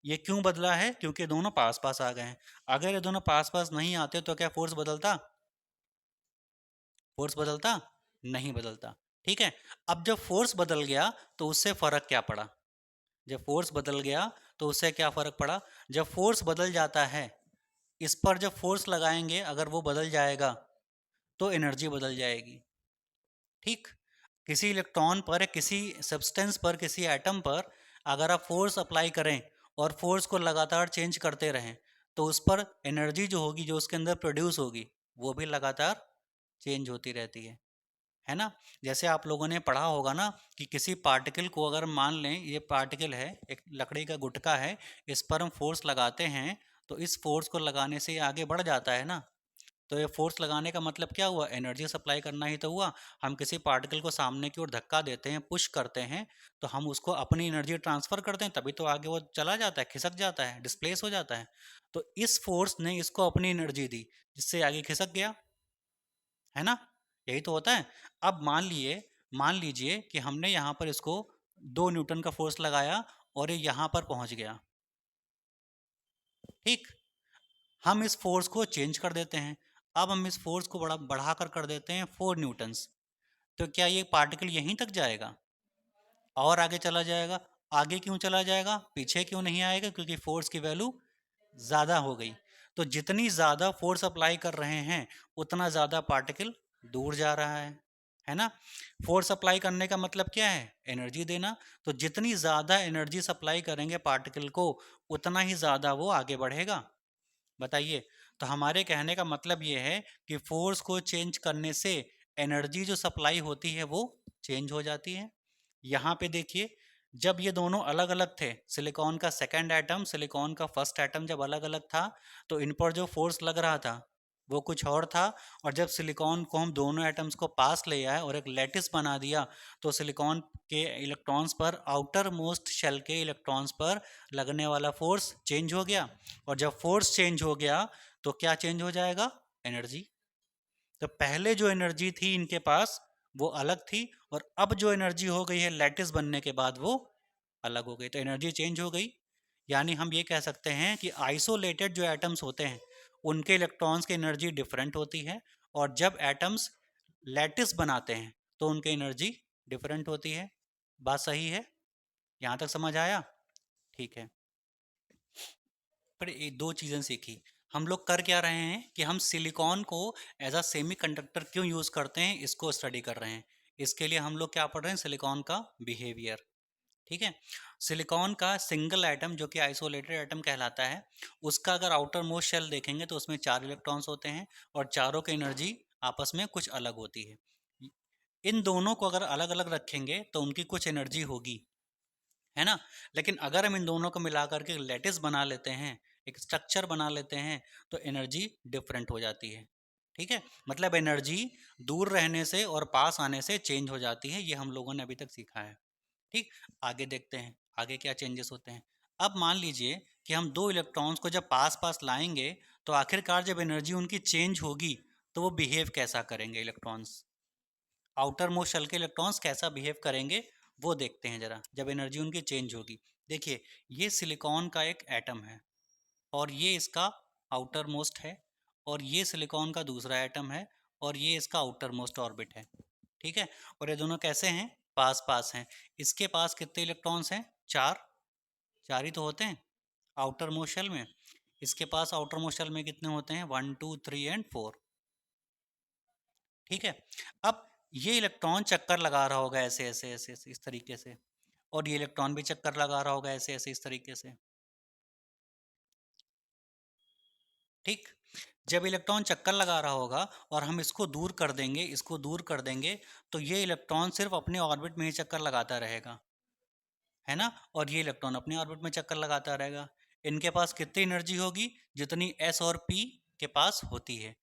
ये क्यों बदला है? क्योंकि दोनों पास पास आ गए हैं। अगर ये दोनों पास पास नहीं आते तो क्या फोर्स बदलता? फोर्स बदलता? नहीं बदलता। ठीक है। अब जब फोर्स बदल गया तो उससे फर्क क्या पड़ा? जब फोर्स बदल गया तो उससे क्या फर्क पड़ा? जब फोर्स बदल जाता है, इस पर जब फोर्स लगाएंगे अगर वो बदल जाएगा तो एनर्जी बदल जाएगी। ठीक, किसी इलेक्ट्रॉन पर, किसी सब्सटेंस पर, किसी एटम पर अगर आप फोर्स अप्लाई करें और फोर्स को लगातार चेंज करते रहें, तो उस पर एनर्जी जो होगी, जो उसके अंदर प्रोड्यूस होगी, वो भी लगातार चेंज होती रहती है ना? जैसे आप लोगों ने पढ़ा होगा ना कि किसी पार्टिकल को अगर मान लें, ये पार्टिकल है, एक लकड़ी का गुटका है, इस पर हम फोर्स लगाते हैं, तो इस फोर्स को लगाने से ये आगे बढ़ जाता है ना। तो ये फोर्स लगाने का मतलब क्या हुआ? एनर्जी सप्लाई करना ही तो हुआ। हम किसी पार्टिकल को सामने की ओर धक्का देते हैं, पुश करते हैं, तो हम उसको अपनी एनर्जी ट्रांसफ़र करते हैं, तभी तो आगे वो चला जाता है, खिसक जाता है, डिस्प्लेस हो जाता है। तो इस फोर्स ने इसको अपनी एनर्जी दी, जिससे आगे खिसक गया, है ना? यही तो होता है। अब मान लीजिए कि हमने यहाँ पर इसको 2 न्यूटन का फोर्स लगाया और ये यहाँ पर पहुँच गया, ठीक? हम इस फोर्स को चेंज कर देते हैं। अब हम इस फोर्स को बढ़ाकर कर देते हैं 4 न्यूटन्स। तो क्या ये पार्टिकल यहीं तक जाएगा और आगे चला जाएगा? आगे क्यों चला जाएगा, पीछे क्यों नहीं आएगा? क्योंकि फोर्स की वैल्यू ज़्यादा हो गई। तो जितनी ज़्यादा फोर्स अप्लाई कर रहे हैं, उतना ज़्यादा पार्टिकल दूर जा रहा है ना? फोर्स अप्लाई करने का मतलब क्या है? एनर्जी देना। तो जितनी ज़्यादा एनर्जी सप्लाई करेंगे पार्टिकल को, उतना ही ज़्यादा वो आगे बढ़ेगा। बताइए। तो हमारे कहने का मतलब ये है कि फोर्स को चेंज करने से एनर्जी जो सप्लाई होती है वो चेंज हो जाती है। यहाँ पे देखिए, जब ये दोनों अलग अलग थे, सिलिकॉन का सेकंड एटम, सिलिकॉन का फर्स्ट एटम जब अलग अलग था, तो इन पर जो फोर्स लग रहा था वो कुछ और था। और जब सिलिकॉन को हम दोनों एटम्स को पास ले आए और एक लैटिस बना दिया, तो सिलिकॉन के इलेक्ट्रॉन्स पर, आउटर मोस्ट शेल के इलेक्ट्रॉन्स पर लगने वाला फोर्स चेंज हो गया। और जब फोर्स चेंज हो गया तो क्या चेंज हो जाएगा? एनर्जी। तो पहले जो एनर्जी थी इनके पास वो अलग थी, और अब जो एनर्जी हो गई है लैटिस बनने के बाद वो अलग हो गई, तो एनर्जी चेंज हो गई। यानी हम ये कह सकते हैं कि आइसोलेटेड जो एटम्स होते हैं उनके इलेक्ट्रॉन्स की एनर्जी डिफरेंट होती है, और जब एटम्स लैटिस बनाते हैं तो उनकी एनर्जी डिफरेंट होती है। बात सही है? यहाँ तक समझ आया? ठीक है। पर ये दो चीज़ें सीखी। हम लोग कर क्या रहे हैं कि हम सिलिकॉन को एज अ सेमी कंडक्टर क्यों यूज़ करते हैं, इसको स्टडी कर रहे हैं। इसके लिए हम लोग क्या पढ़ रहे हैं? सिलिकॉन का बिहेवियर। ठीक है। सिलिकॉन का सिंगल एटम जो कि आइसोलेटेड एटम कहलाता है, उसका अगर आउटर मोस्ट शेल देखेंगे तो उसमें 4 इलेक्ट्रॉन्स होते हैं, और चारों की एनर्जी आपस में कुछ अलग होती है। इन दोनों को अगर अलग अलग रखेंगे तो उनकी कुछ एनर्जी होगी, है ना? लेकिन अगर हम इन दोनों को मिला करके लैटिस बना लेते हैं, एक स्ट्रक्चर बना लेते हैं, तो एनर्जी डिफरेंट हो जाती है। ठीक है, मतलब एनर्जी दूर रहने से और पास आने से चेंज हो जाती है। ये हम लोगों ने अभी तक सीखा है। ठीक, आगे देखते हैं आगे क्या चेंजेस होते हैं। अब मान लीजिए कि हम दो इलेक्ट्रॉन्स को जब पास पास लाएंगे, तो आखिरकार जब एनर्जी उनकी चेंज होगी तो वो बिहेव कैसा करेंगे इलेक्ट्रॉन्स? आउटर मोस्ट शेल के इलेक्ट्रॉन्स कैसा बिहेव करेंगे वो देखते हैं जरा, जब एनर्जी उनकी चेंज होगी। देखिए, ये सिलिकॉन का एक एटम है और ये इसका आउटर मोस्ट है, और ये सिलिकॉन का दूसरा एटम है और ये इसका आउटर मोस्ट ऑर्बिट है। ठीक है, और ये दोनों कैसे हैं, पास पास हैं। इसके पास कितने इलेक्ट्रॉन्स हैं, चार, चार ही तो होते हैं आउटर मोस्ट शेल में। इसके पास आउटर मोस्ट शेल में कितने होते हैं, 1 2 3 एंड 4। ठीक है, अब ये इलेक्ट्रॉन चक्कर लगा रहा होगा ऐसे ऐसे ऐसे ऐसे इस तरीके से, और ये इलेक्ट्रॉन भी चक्कर लगा रहा होगा ऐसे ऐसे इस तरीके से। ठीक, जब इलेक्ट्रॉन चक्कर लगा रहा होगा और हम इसको दूर कर देंगे, इसको दूर कर देंगे, तो ये इलेक्ट्रॉन सिर्फ अपने ऑर्बिट में ही चक्कर लगाता रहेगा, है ना, और ये इलेक्ट्रॉन अपने ऑर्बिट में चक्कर लगाता रहेगा। इनके पास कितनी एनर्जी होगी, जितनी एस और पी के पास होती है।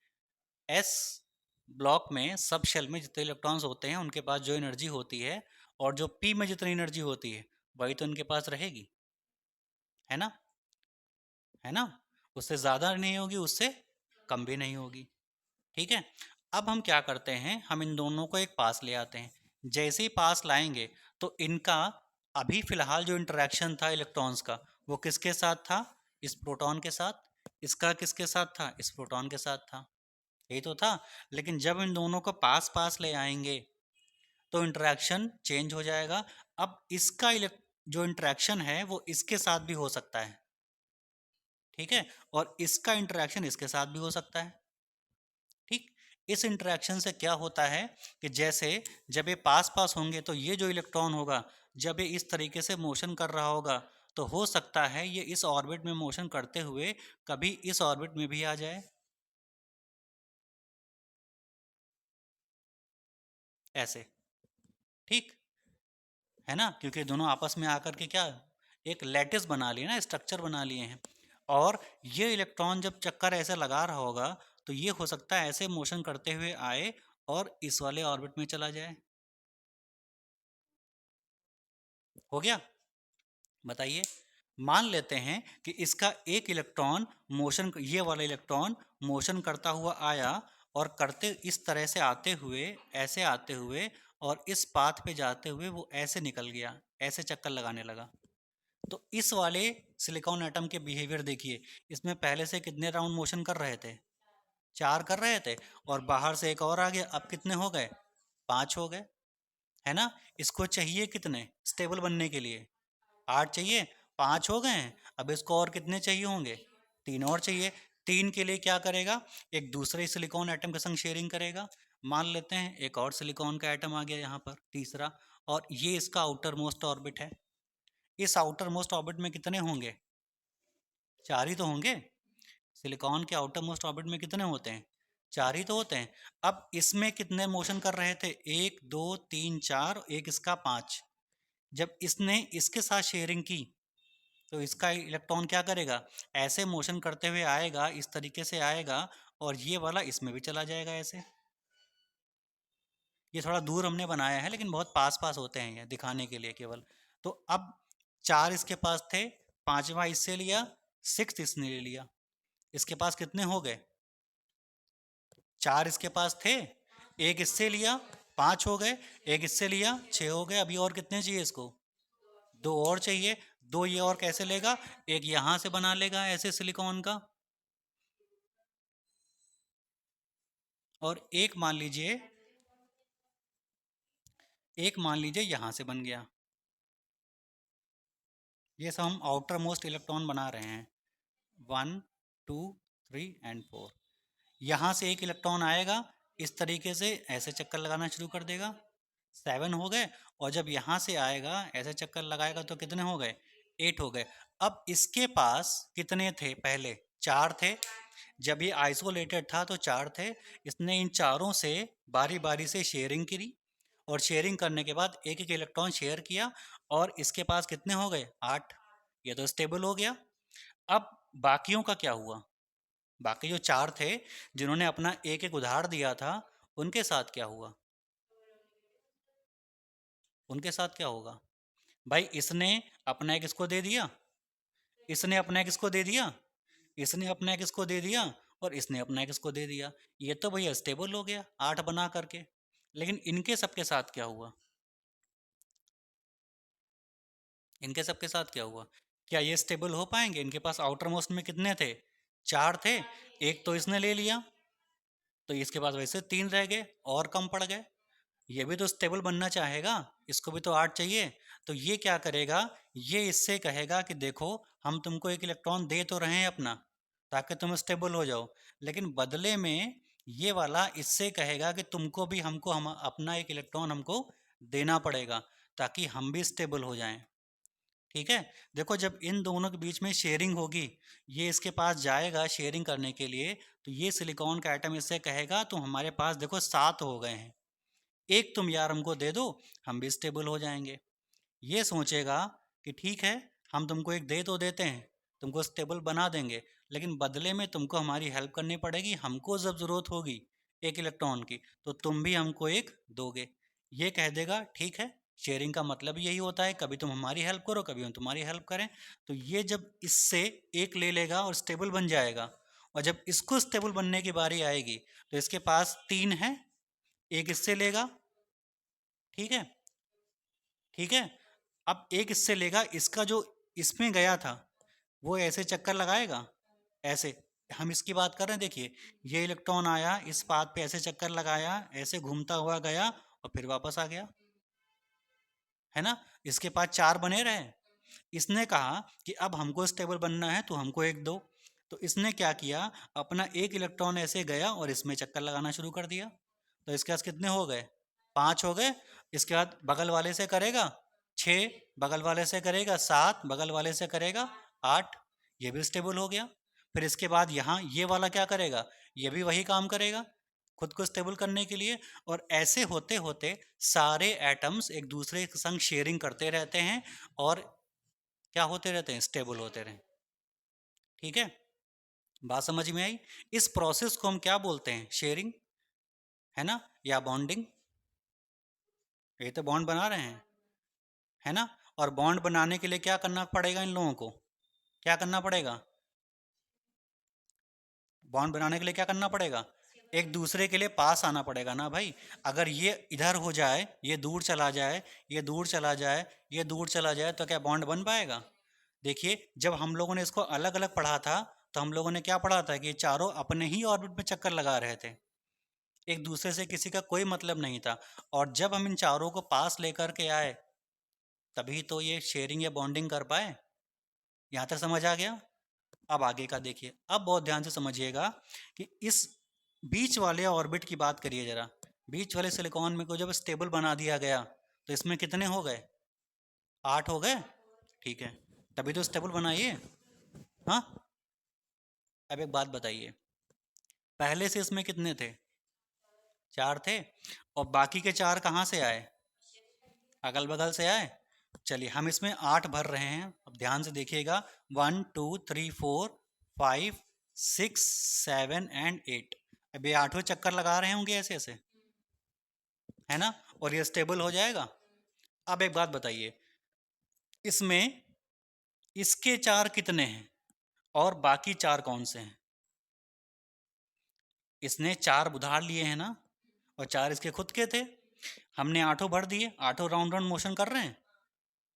एस ब्लॉक में, सब शेल में जितने इलेक्ट्रॉन्स होते हैं उनके पास जो एनर्जी होती है, और जो पी में जितनी एनर्जी होती है वही तो इनके पास रहेगी, है ना, है ना, उससे ज़्यादा नहीं होगी, उससे कम भी नहीं होगी। ठीक है, अब हम क्या करते हैं, हम इन दोनों को एक पास ले आते हैं। जैसे ही पास लाएंगे तो इनका अभी फिलहाल जो इंटरेक्शन था इलेक्ट्रॉन्स का, वो किसके साथ था, इस प्रोटॉन के साथ। इसका किसके साथ था, इस प्रोटॉन के साथ था, यही तो था। लेकिन जब इन दोनों को पास पास ले आएंगे तो इंटरेक्शन चेंज हो जाएगा। अब इसका जो इंटरेक्शन है वो इसके साथ भी हो सकता है, ठीक है, और इसका इंटरेक्शन इसके साथ भी हो सकता है। ठीक, इस इंटरेक्शन से क्या होता है कि जैसे जब ये पास पास होंगे तो ये जो इलेक्ट्रॉन होगा, जब ये इस तरीके से मोशन कर रहा होगा, तो हो सकता है ये इस ऑर्बिट में मोशन करते हुए कभी इस ऑर्बिट में भी आ जाए, ऐसे। ठीक है ना, क्योंकि दोनों आपस में आकर के क्या, एक लैटिस बना लिए ना, स्ट्रक्चर बना लिए हैं। और ये इलेक्ट्रॉन जब चक्कर ऐसे लगा रहा होगा तो ये हो सकता है ऐसे मोशन करते हुए आए और इस वाले ऑर्बिट में चला जाए। हो गया, बताइए। मान लेते हैं कि इसका एक इलेक्ट्रॉन मोशन, ये वाला इलेक्ट्रॉन मोशन करता हुआ आया, और करते इस तरह से आते हुए, ऐसे आते हुए, और इस पाथ पे जाते हुए वो ऐसे निकल गया, ऐसे चक्कर लगाने लगा। तो इस वाले सिलिकॉन एटम के बिहेवियर देखिए, इसमें पहले से कितने राउंड मोशन कर रहे थे, चार कर रहे थे, और बाहर से एक और आ गया, अब कितने हो गए, पांच हो गए, है ना। इसको चाहिए कितने स्टेबल बनने के लिए, आठ चाहिए, पांच हो गए हैं। अब इसको और कितने चाहिए होंगे, तीन और चाहिए। तीन के लिए क्या करेगा, एक दूसरे सिलिकॉन एटम के संग शेयरिंग करेगा। मान लेते हैं एक और सिलिकॉन का एटम आ गया यहाँ पर, तीसरा, और ये इसका आउटर मोस्ट ऑर्बिट है। इस आउटर मोस्ट ऑर्बिट में कितने होंगे, चार ही तो होंगे। सिलिकॉन के आउटर मोस्ट ऑर्बिट में कितने होते हैं, चार ही तो होते हैं। अब इसमें कितने मोशन कर रहे थे, एक दो तीन चार, एक इसका पांच। जब इसने इसके साथ शेयरिंग की तो इसका इलेक्ट्रॉन क्या करेगा, ऐसे मोशन करते हुए आएगा, इस तरीके से आएगा, और ये वाला इसमें भी चला जाएगा ऐसे। ये थोड़ा दूर हमने बनाया है लेकिन बहुत पास पास होते हैं ये दिखाने के लिए केवल। तो अब चार इसके पास थे, पांचवा इससे लिया, सिक्स इसने ले लिया। इसके पास कितने हो गए, चार इसके पास थे, एक इससे लिया, पांच हो गए, एक इससे लिया, छह हो गए। अभी और कितने चाहिए इसको, दो और चाहिए। दो ये और कैसे लेगा, एक यहां से बना लेगा ऐसे सिलिकॉन का, और एक मान लीजिए, एक मान लीजिए यहां से बन गया। ये सब हम आउटर मोस्ट इलेक्ट्रॉन बना रहे हैं, one two three and four. यहाँ से एक इलेक्ट्रॉन आएगा, इस तरीके से ऐसे चक्कर लगाना शुरू कर देगा, सेवन हो गए। और जब यहाँ से आएगा ऐसे चक्कर लगाएगा तो कितने हो गए, एट हो गए। अब इसके पास कितने थे, पहले चार थे, जब ये आइसोलेटेड था तो चार थे। इसने इन चारों से बारी बारी से शेयरिंग करी, और शेयरिंग करने के बाद एक एक इलेक्ट्रॉन शेयर किया, और इसके पास कितने हो गए, आठ। ये तो स्टेबल हो गया। अब बाकियों का क्या हुआ, बाकी जो चार थे जिन्होंने अपना एक एक उधार दिया था, उनके साथ क्या हुआ, उनके साथ क्या होगा। भाई इसने अपना एक इसको दे दिया, इसने अपना एक इसको दे दिया, इसने अपना एक इसको दे दिया, और इसने अपना एक इसको दे दिया। ये तो भैया स्टेबल हो गया आठ बना करके। लेकिन इनके सबके साथ क्या हुआ? इनके सबके साथ क्या हुआ? क्या ये स्टेबल हो पाएंगे? इनके पास आउटर मोस्ट में कितने थे? 4 थे। एक तो इसने ले लिया, तो इसके पास वैसे 3 रह गए और कम पड़ गए। ये भी तो स्टेबल बनना चाहेगा, इसको भी तो 8 चाहिए। तो ये क्या करेगा? ये इससे कहेगा कि देखो, हम तुमको एक इलेक्ट्रॉन दे तो रहे हैं अपना, ताकि तुम स्टेबल हो जाओ, लेकिन बदले में ये वाला इससे कहेगा कि तुमको भी हमको हम अपना एक इलेक्ट्रॉन हमको देना पड़ेगा, ताकि हम भी स्टेबल हो जाएं। ठीक है। देखो, जब इन दोनों के बीच में शेयरिंग होगी, ये इसके पास जाएगा शेयरिंग करने के लिए, तो ये सिलिकॉन का एटम इससे कहेगा तो हमारे पास देखो 7 हो गए हैं, एक तुम यार हमको दे दो, हम भी स्टेबल हो जाएंगे। ये सोचेगा कि ठीक है, हम तुमको एक दे तो देते हैं, तुमको स्टेबल बना देंगे, लेकिन बदले में तुमको हमारी हेल्प करनी पड़ेगी, हमको जब ज़रूरत होगी एक इलेक्ट्रॉन की, तो तुम भी हमको एक दोगे। ये कह देगा ठीक है, शेयरिंग का मतलब यही होता है, कभी तुम हमारी हेल्प करो, कभी हम तुम्हारी हेल्प करें। तो ये जब इससे एक ले लेगा और स्टेबल बन जाएगा, और जब इसको स्टेबल बनने की बारी आएगी, तो इसके पास 3 है, एक इससे लेगा। ठीक है। ठीक है। अब एक इससे लेगा, इसका जो इसमें गया था वो ऐसे चक्कर लगाएगा, ऐसे। हम इसकी बात कर रहे हैं, देखिए, ये इलेक्ट्रॉन आया, इस पाथ पे ऐसे चक्कर लगाया, ऐसे घूमता हुआ गया और फिर वापस आ गया, है ना। इसके पास 4 बने रहे। इसने कहा कि अब हमको स्टेबल बनना है तो हमको एक दो। तो इसने क्या किया, अपना एक इलेक्ट्रॉन ऐसे गया और इसमें चक्कर लगाना शुरू कर दिया। तो इसके पास कितने हो गए? 5 हो गए। इसके बाद बगल वाले से करेगा 6, बगल वाले से करेगा 7, बगल वाले से करेगा 8, ये भी स्टेबल हो गया। फिर इसके बाद यहाँ ये वाला क्या करेगा? ये भी वही काम करेगा खुद को स्टेबल करने के लिए। और ऐसे होते होते सारे एटम्स एक दूसरे के संग शेयरिंग करते रहते हैं और क्या होते रहते हैं? स्टेबल होते रहे। ठीक है। बात समझ में आई? इस प्रोसेस को हम क्या बोलते हैं? शेयरिंग, है ना, या बॉन्डिंग। ये तो बॉन्ड बना रहे हैं, है ना। और बॉन्ड बनाने के लिए क्या करना पड़ेगा इन लोगों को? क्या करना पड़ेगा? बॉन्ड बनाने के लिए क्या करना पड़ेगा? एक दूसरे के लिए पास आना पड़ेगा ना भाई। अगर ये इधर हो जाए, ये दूर चला जाए, ये दूर चला जाए, ये दूर चला जाए, तो क्या बॉन्ड बन पाएगा? देखिए, जब हम लोगों ने इसको अलग अलग पढ़ा था, तो हम लोगों ने क्या पढ़ा था कि ये चारों अपने ही ऑर्बिट में चक्कर लगा रहे थे, एक दूसरे से किसी का कोई मतलब नहीं था। और जब हम इन चारों को पास लेकर के आए, तभी तो ये शेयरिंग या बॉन्डिंग कर पाए। यहाँ तक समझ आ गया? अब आगे का देखिए, अब बहुत ध्यान से समझिएगा कि इस बीच वाले ऑर्बिट की बात करिए जरा। बीच वाले सिलिकॉन में को जब स्टेबल बना दिया गया, तो इसमें कितने हो गए? 8 हो गए। ठीक है, तभी तो स्टेबल बनाइए। हाँ। अब एक बात बताइए, पहले से इसमें कितने थे? 4 थे। और बाकी के 4 कहाँ से आए? अगल बगल से आए। चलिए, हम इसमें 8 भर रहे हैं, अब ध्यान से देखिएगा। 1 2 3 4 5 6 7 एंड 8। अब ये 8वें चक्कर लगा रहे होंगे ऐसे ऐसे, है ना। और ये स्टेबल हो जाएगा। अब एक बात बताइए, इसमें इसके 4 कितने हैं और बाकी 4 कौन से हैं? इसने 4 उधार लिए हैं ना, और 4 इसके खुद के थे। हमने 8 भर दिए, 8 राउंड राउंड मोशन कर रहे हैं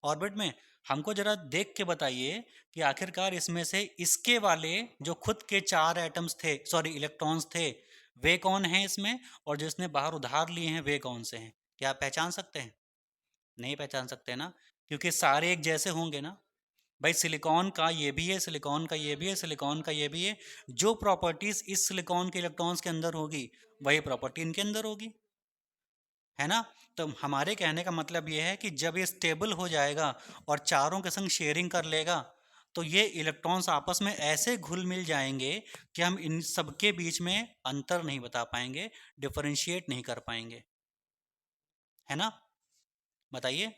ऑर्बिट में। हमको जरा देख के बताइए कि आखिरकार इसमें से इसके वाले जो खुद के 4 एटम्स थे, सॉरी इलेक्ट्रॉन्स थे, वे कौन हैं इसमें, और जो इसने बाहर उधार लिए हैं वे कौन से हैं? क्या आप पहचान सकते हैं? नहीं पहचान सकते ना, क्योंकि सारे एक जैसे होंगे ना भाई। सिलिकॉन का ये भी है, सिलिकॉन का ये भी है, सिलिकॉन का ये भी है। जो प्रॉपर्टीज इस सिलिकॉन के इलेक्ट्रॉन्स के अंदर होगी, वही प्रॉपर्टी इनके अंदर होगी, है ना। तो हमारे कहने का मतलब ये है कि जब ये स्टेबल हो जाएगा और चारों के संग शेयरिंग कर लेगा, तो ये इलेक्ट्रॉन्स आपस में ऐसे घुल मिल जाएंगे कि हम इन सबके बीच में अंतर नहीं बता पाएंगे, डिफरेंशिएट नहीं कर पाएंगे, है ना। बताइए,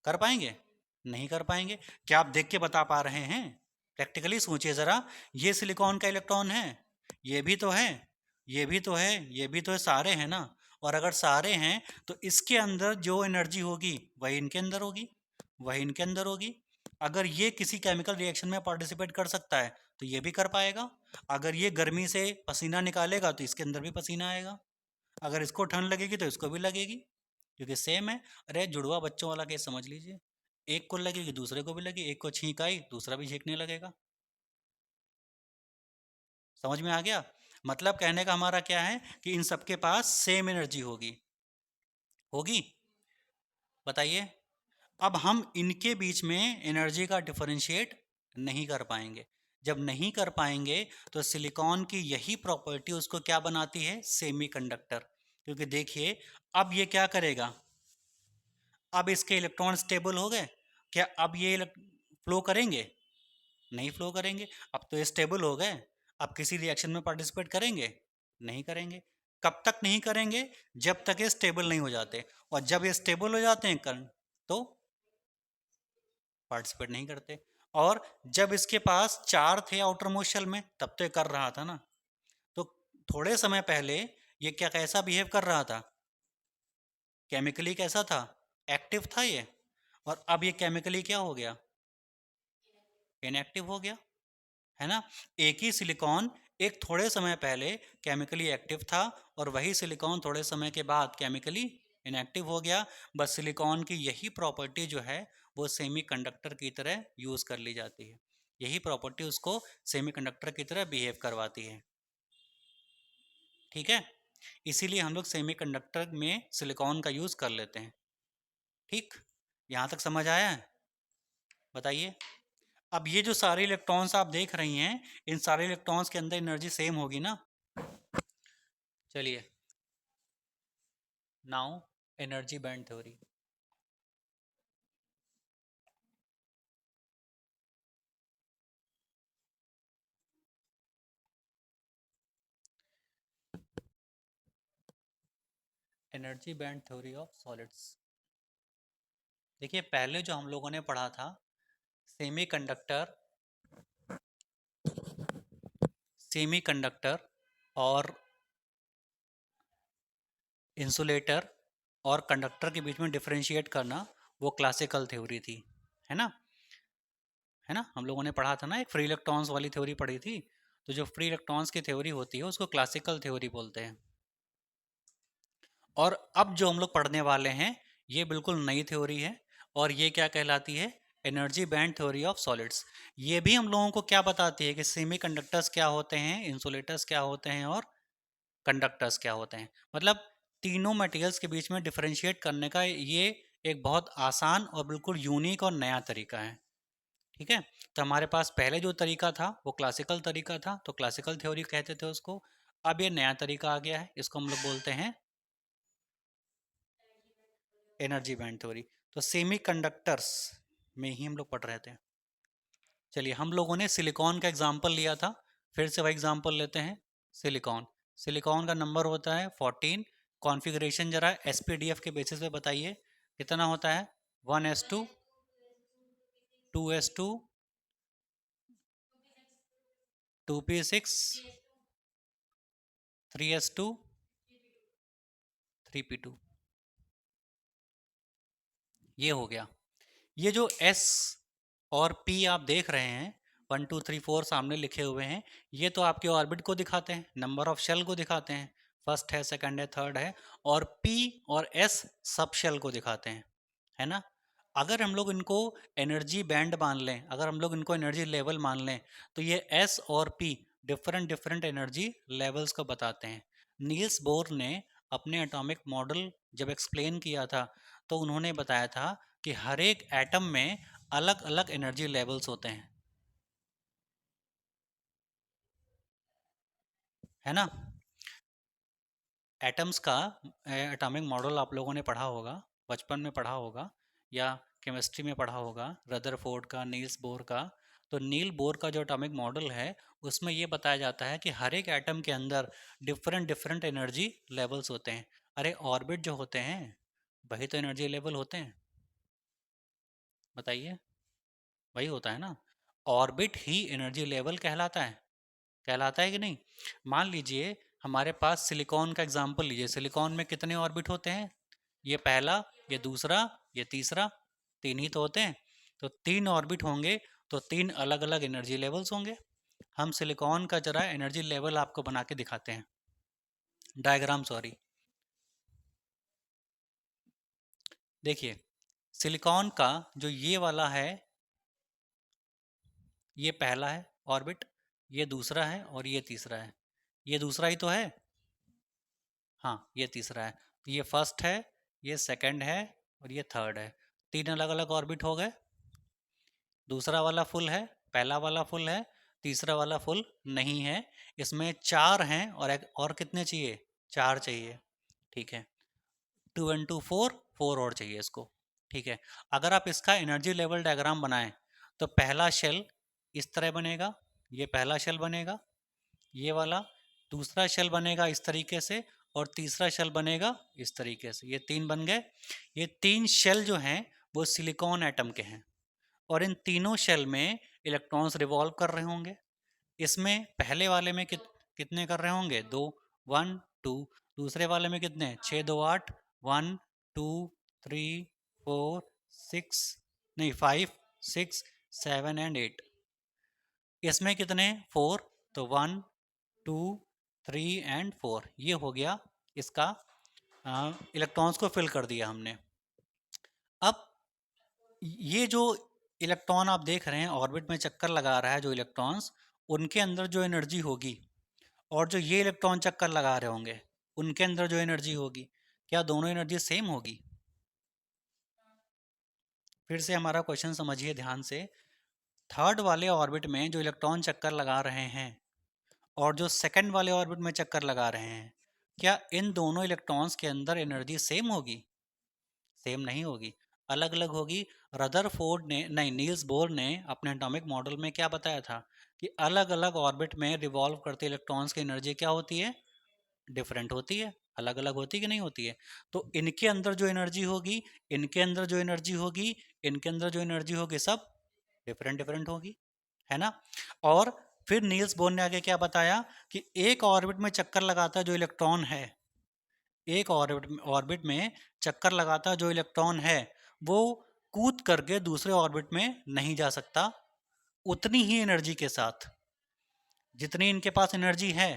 कर पाएंगे? नहीं कर पाएंगे। क्या आप देख के बता पा रहे हैं? प्रैक्टिकली सोचिए ज़रा। ये सिलिकॉन का इलेक्ट्रॉन है, ये भी तो है, ये भी तो है, ये भी तो है, सारे हैं ना। और अगर सारे हैं, तो इसके अंदर जो एनर्जी होगी वही इनके अंदर होगी, वही इनके अंदर होगी। अगर ये किसी केमिकल रिएक्शन में पार्टिसिपेट कर सकता है, तो ये भी कर पाएगा। अगर ये गर्मी से पसीना निकालेगा, तो इसके अंदर भी पसीना आएगा। अगर इसको ठंड लगेगी तो इसको भी लगेगी, क्योंकि सेम है। अरे जुड़वा बच्चों वाला केस समझ लीजिए, एक को लगेगी दूसरे को भी लगी, एक को छींक आई दूसरा भी छींकने लगेगा। समझ में आ गया? मतलब कहने का हमारा क्या है कि इन सबके पास सेम एनर्जी होगी। होगी? बताइए। अब हम इनके बीच में एनर्जी का डिफरेंशिएट नहीं कर पाएंगे। जब नहीं कर पाएंगे तो सिलिकॉन की यही प्रॉपर्टी उसको क्या बनाती है, सेमीकंडक्टर। क्योंकि देखिए अब ये क्या करेगा, अब इसके इलेक्ट्रॉन स्टेबल हो गए क्या, अब ये फ्लो करेंगे? नहीं फ्लो करेंगे। अब तो ये स्टेबल हो गए, अब किसी रिएक्शन में पार्टिसिपेट करेंगे? नहीं करेंगे। कब तक नहीं करेंगे? जब तक ये स्टेबल नहीं हो जाते, और जब ये स्टेबल हो जाते हैं तो पार्टिसिपेट नहीं करते। और जब इसके पास चार थे आउटर मोस्ट शेल में तब तो ये कर रहा था ना। तो थोड़े समय पहले ये क्या कैसा बिहेव कर रहा था, केमिकली कैसा था, एक्टिव था ये। और अब ये केमिकली क्या हो गया, इनएक्टिव हो गया, है ना। एक ही सिलिकॉन एक थोड़े समय पहले केमिकली एक्टिव था, और वही सिलिकॉन थोड़े समय के बाद केमिकली इनएक्टिव हो गया। बस सिलिकॉन की यही प्रॉपर्टी जो है वो सेमीकंडक्टर की तरह यूज़ कर ली जाती है, यही प्रॉपर्टी उसको सेमीकंडक्टर की तरह बिहेव करवाती है। ठीक है, इसीलिए हम लोग सेमीकंडक्टर में सिलिकॉन का यूज़ कर लेते हैं। ठीक, यहाँ तक समझ आया है? बताइए। अब ये जो सारे इलेक्ट्रॉन्स आप देख रही हैं, इन सारे इलेक्ट्रॉन्स के अंदर एनर्जी सेम होगी ना। चलिए, now energy band theory. Energy band theory of solids. देखिए पहले जो हम लोगों ने पढ़ा था, सेमीकंडक्टर, सेमीकंडक्टर और इंसुलेटर और कंडक्टर के बीच में डिफरेंशिएट करना, वो क्लासिकल थ्योरी थी, है ना। है ना, हम लोगों ने पढ़ा था ना, एक फ्री इलेक्ट्रॉन्स वाली थ्योरी पढ़ी थी। तो जो फ्री इलेक्ट्रॉन्स की थ्योरी होती है उसको क्लासिकल थ्योरी बोलते हैं। और अब जो हम लोग पढ़ने वाले हैं ये बिल्कुल नई थ्योरी है, और ये क्या कहलाती है, energy band theory of solids. ये भी हम लोगों को क्या बताती है कि सेमीकंडक्टर्स क्या होते हैं, इंसुलेटर्स क्या होते हैं, और कंडक्टर्स क्या होते हैं। मतलब तीनों मटेरियल्स के बीच में डिफरेंशिएट करने का ये एक बहुत आसान और बिल्कुल यूनिक और नया तरीका है। ठीक है, तो हमारे पास पहले जो तरीका था वो क्लासिकल तरीका था, तो क्लासिकल थ्योरी कहते थे उसको। अब ये नया तरीका आ गया है, इसको हम लोग बोलते हैं एनर्जी बैंड थ्योरी। तो सेमी कंडक्टर्स में ही हम लोग पढ़ रहे थे। चलिए, हम लोगों ने सिलिकॉन का एग्जाम्पल लिया था, फिर से वही एग्जाम्पल लेते हैं। सिलिकॉन, सिलिकॉन का नंबर होता है 14। कॉन्फ़िगरेशन जरा एसपीडीएफ के बेसिस पे बताइए कितना होता है। 1s2, 2s2, 2p6, 3s2, 3p2। ये हो गया। ये जो S और P आप देख रहे हैं, 1 2 3 4 सामने लिखे हुए हैं, ये तो आपके ऑर्बिट को दिखाते हैं, नंबर ऑफ शेल को दिखाते हैं, फर्स्ट है, सेकंड है, थर्ड है। और P और S सब शेल को दिखाते हैं, है ना। अगर हम लोग इनको एनर्जी बैंड मान लें, अगर हम लोग इनको एनर्जी लेवल मान लें, तो ये S और P different different energy levels को बताते हैं। नील्स बोर ने अपने एटॉमिक मॉडल जब एक्सप्लेन किया था, तो उन्होंने बताया था कि हर एक एटम में अलग अलग एनर्जी लेवल्स होते हैं, है ना। एटम्स का एटॉमिक मॉडल आप लोगों ने पढ़ा होगा, बचपन में पढ़ा होगा, या केमिस्ट्री में पढ़ा होगा, रदरफोर्ड का, नील्स बोर का। तो नील बोर का जो एटॉमिक मॉडल है उसमें ये बताया जाता है कि हर एक एटम के अंदर डिफरेंट डिफरेंट एनर्जी लेवल्स होते हैं। अरे ऑर्बिट जो होते हैं वही तो एनर्जी लेवल होते हैं, बताइए। वही होता है ना, ऑर्बिट ही एनर्जी लेवल कहलाता है, कहलाता है कि नहीं। मान लीजिए हमारे पास सिलिकॉन का एग्जांपल लीजिए, सिलिकॉन में कितने ऑर्बिट होते हैं, ये पहला, ये दूसरा, ये तीसरा, तीन ही तो होते हैं। तो तीन ऑर्बिट होंगे तो तीन अलग अलग एनर्जी लेवल्स होंगे। हम सिलिकॉन का जरा एनर्जी लेवल आपको बना के दिखाते हैं, डायग्राम सॉरी। देखिए सिलिकॉन का जो ये वाला है, ये पहला है ऑर्बिट, ये दूसरा है और ये तीसरा है। ये दूसरा ही तो है, हाँ ये तीसरा है। तो ये फर्स्ट है, ये सेकंड है और ये थर्ड है। तीन अलग अलग ऑर्बिट हो गए। दूसरा वाला फुल है, पहला वाला फुल है, तीसरा वाला फुल नहीं है। इसमें चार हैं और और कितने चाहिए, चार चाहिए। ठीक है, 2 and 2 4, 4 और चाहिए इसको। ठीक है, अगर आप इसका एनर्जी लेवल डायग्राम बनाएं तो पहला शेल इस तरह बनेगा, ये पहला शेल बनेगा, ये वाला दूसरा शेल बनेगा इस तरीके से, और तीसरा शेल बनेगा इस तरीके से। ये तीन बन गए। ये तीन शेल जो हैं वो सिलिकॉन एटम के हैं, और इन तीनों शेल में इलेक्ट्रॉन्स रिवॉल्व कर रहे होंगे। इसमें पहले वाले में कितने कर रहे होंगे, दो, 1 2। दूसरे वाले में कितने, 6 2 8, 1 2 3 4 6, नहीं 5 6 7 and 8। इसमें कितने, 4, तो 1 2 3 and 4, ये हो गया इसका। इलेक्ट्रॉन्स को फिल कर दिया हमने। अब ये जो इलेक्ट्रॉन आप देख रहे हैं ऑर्बिट में चक्कर लगा रहा है, जो इलेक्ट्रॉन्स, उनके अंदर जो एनर्जी होगी और जो ये इलेक्ट्रॉन चक्कर लगा रहे होंगे उनके अंदर जो एनर्जी होगी, क्या दोनों एनर्जी सेम होगी? फिर से हमारा क्वेश्चन समझिए ध्यान से। थर्ड वाले ऑर्बिट में जो इलेक्ट्रॉन चक्कर लगा रहे हैं और जो सेकंड वाले ऑर्बिट में चक्कर लगा रहे हैं, क्या इन दोनों इलेक्ट्रॉन्स के अंदर एनर्जी सेम होगी? सेम नहीं होगी, अलग अलग होगी। रदरफोर्ड ने, नहीं, नील्स बोर ने अपने एटॉमिक मॉडल में क्या बताया था कि अलग अलग ऑर्बिट में रिवॉल्व करते इलेक्ट्रॉन्स की एनर्जी क्या होती है, डिफरेंट होती है, अलग अलग होती है कि नहीं होती है। तो इनके अंदर जो एनर्जी होगी, इनके अंदर जो एनर्जी होगी, इनके अंदर जो एनर्जी होगी, सब डिफरेंट डिफरेंट होगी, है ना। और फिर नील्स बोर ने आगे क्या बताया कि एक ऑर्बिट में चक्कर लगाता जो इलेक्ट्रॉन है, एक ऑर्बिट में चक्कर लगाता जो इलेक्ट्रॉन है, वो कूद करके दूसरे ऑर्बिट में नहीं जा सकता उतनी ही एनर्जी के साथ। जितनी इनके पास एनर्जी है,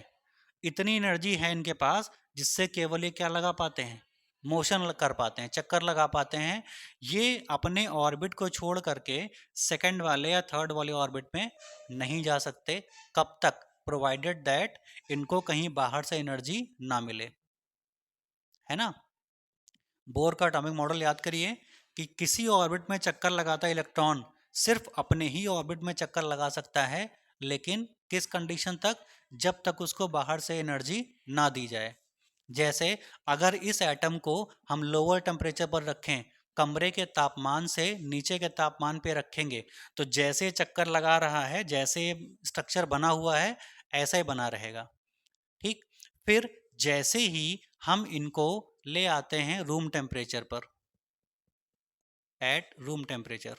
इतनी एनर्जी है इनके पास जिससे केवल ये क्या लगा पाते हैं, मोशन कर पाते हैं, चक्कर लगा पाते हैं। ये अपने ऑर्बिट को छोड़ करके सेकंड वाले या थर्ड वाले ऑर्बिट में नहीं जा सकते। कब तक, प्रोवाइडेड दैट इनको कहीं बाहर से एनर्जी ना मिले, है ना। बोर का एटॉमिक मॉडल याद करिए कि किसी ऑर्बिट में चक्कर लगाता इलेक्ट्रॉन सिर्फ अपने ही ऑर्बिट में चक्कर लगा सकता है, लेकिन किस कंडीशन तक, जब तक उसको बाहर से एनर्जी ना दी जाए। जैसे अगर इस एटम को हम लोअर टेम्परेचर पर रखें, कमरे के तापमान से नीचे के तापमान पे रखेंगे, तो जैसे चक्कर लगा रहा है, जैसे स्ट्रक्चर बना हुआ है, ऐसा ही बना रहेगा। ठीक, फिर जैसे ही हम इनको ले आते हैं रूम टेम्परेचर पर, at room temperature,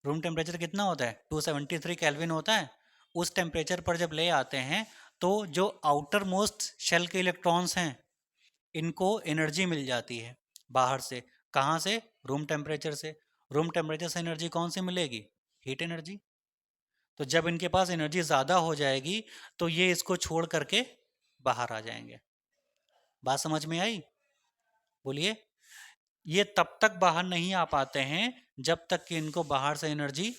room temperature कितना होता है, 273 केल्विन होता है। उस टेम्परेचर पर जब ले आते हैं तो जो आउटर मोस्ट शेल के इलेक्ट्रॉन्स हैं, इनको एनर्जी मिल जाती है बाहर से। कहाँ से, रूम टेम्परेचर से। रूम टेम्परेचर से एनर्जी कौन सी मिलेगी, हीट एनर्जी। तो जब इनके पास एनर्जी ज़्यादा हो जाएगी तो ये इसको छोड़ करके बाहर आ जाएंगे। बात समझ में आई, बोलिए। ये तब तक बाहर नहीं आ पाते हैं जब तक कि इनको बाहर से एनर्जी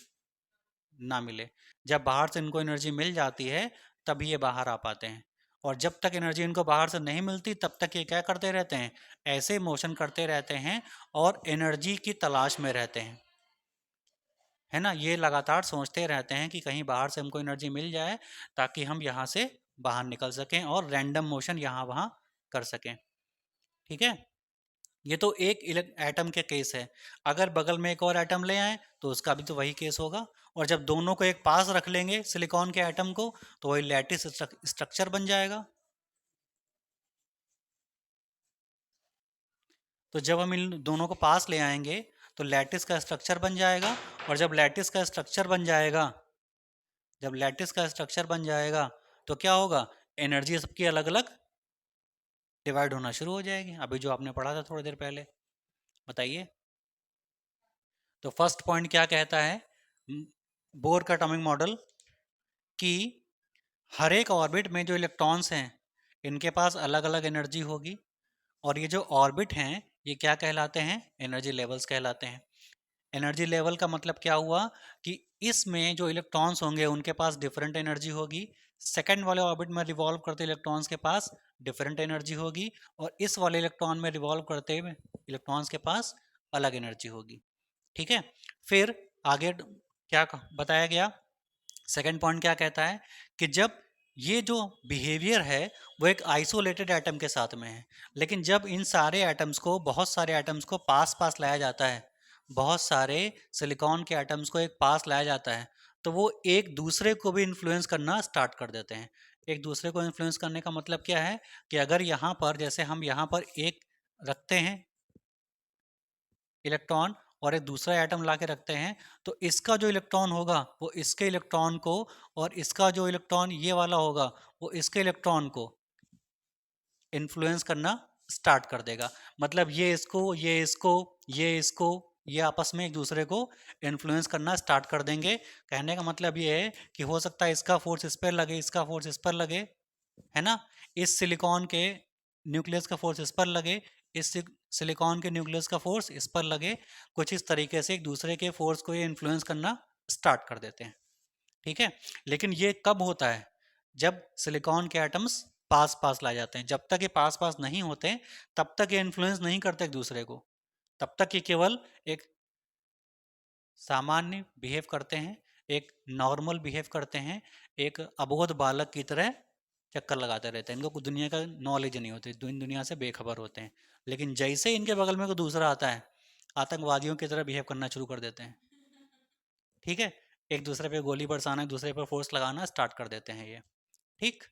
ना मिले। जब बाहर से इनको एनर्जी मिल जाती है तभी ये बाहर आ पाते हैं। और जब तक एनर्जी इनको बाहर से नहीं मिलती तब तक ये क्या करते रहते हैं, ऐसे मोशन करते रहते हैं और एनर्जी की तलाश में रहते हैं, है ना। ये लगातार सोचते रहते हैं कि कहीं बाहर से हमको एनर्जी मिल जाए ताकि हम यहाँ से बाहर निकल सकें और रैंडम मोशन यहाँ वहाँ कर सकें। ठीक है, ये तो एक एटम के केस है। अगर बगल में एक और एटम ले आए तो उसका भी तो वही केस होगा। और जब दोनों को एक पास रख लेंगे सिलिकॉन के एटम को, तो वही लैटिस स्ट्रक्चर बन जाएगा। तो जब हम इन दोनों को पास ले आएंगे तो लैटिस का स्ट्रक्चर बन जाएगा। और जब लैटिस का स्ट्रक्चर बन जाएगा, जब लैटिस का स्ट्रक्चर बन जाएगा तो क्या होगा, एनर्जी सबकी अलग अलग डिवाइड होना शुरू हो जाएगी। अभी जो आपने पढ़ा था थोड़ी देर पहले, बताइए। तो फर्स्ट पॉइंट क्या कहता है बोर का एटॉमिक मॉडल, कि हर एक ऑर्बिट में जो इलेक्ट्रॉन्स हैं इनके पास अलग अलग एनर्जी होगी। और ये जो ऑर्बिट हैं ये क्या कहलाते हैं? एनर्जी लेवल्स कहलाते हैं। एनर्जी लेवल का मतलब क्या हुआ कि इसमें जो इलेक्ट्रॉन्स होंगे उनके पास डिफरेंट एनर्जी होगी, सेकंड वाले ऑर्बिट में रिवॉल्व करते इलेक्ट्रॉन्स के पास डिफरेंट एनर्जी होगी, और इस वाले इलेक्ट्रॉन में रिवॉल्व करते हुए इलेक्ट्रॉन्स के पास अलग एनर्जी होगी। ठीक है, फिर आगे क्या बताया गया? सेकंड पॉइंट क्या कहता है कि जब ये जो बिहेवियर है वो एक आइसोलेटेड एटम के साथ में है, लेकिन जब इन सारे एटम्स को, बहुत सारे एटम्स को पास पास लाया जाता है, बहुत सारे सिलिकॉन के एटम्स को एक पास लाया जाता है, तो वो एक दूसरे को भी इन्फ्लुएंस करना स्टार्ट कर देते हैं। एक दूसरे को इन्फ्लुएंस करने का मतलब क्या है कि अगर यहाँ पर, जैसे हम यहाँ पर एक रखते हैं इलेक्ट्रॉन और एक दूसरा एटम ला के रखते हैं, तो इसका जो इलेक्ट्रॉन होगा वो इसके इलेक्ट्रॉन को, और इसका जो इलेक्ट्रॉन ये वाला होगा वो इसके इलेक्ट्रॉन को इन्फ्लुएंस करना स्टार्ट कर देगा। मतलब ये इसको, ये इसको, ये इसको, ये आपस में एक दूसरे को इन्फ्लुएंस करना स्टार्ट कर देंगे। कहने का मतलब ये है कि हो सकता है इसका फोर्स इस पर लगे, इसका फोर्स इस पर लगे, है ना, इस सिलिकॉन के न्यूक्लियस का फोर्स इस पर लगे, इस सिलिकॉन के न्यूक्लियस का फोर्स इस पर लगे, कुछ इस तरीके से एक दूसरे के फोर्स को ये इन्फ्लुएंस करना स्टार्ट कर देते हैं। ठीक है, लेकिन ये कब होता है? जब सिलिकॉन के एटम्स पास पास लाए जाते हैं। जब तक ये पास पास नहीं होते तब तक ये इन्फ्लुएंस नहीं करते एक दूसरे को, तब तक ये केवल एक सामान्य बिहेव करते हैं, एक नॉर्मल बिहेव करते हैं, एक अबोध बालक की तरह चक्कर लगाते रहते हैं। इनको कुछ दुनिया का नॉलेज नहीं होती, दुनिया से बेखबर होते हैं। लेकिन जैसे इनके बगल में कोई दूसरा आता है, आतंकवादियों की तरह बिहेव करना शुरू कर देते हैं। ठीक है, एक दूसरे पे गोली बरसाना, एक दूसरे पर फोर्स लगाना स्टार्ट कर देते हैं ये। ठीक।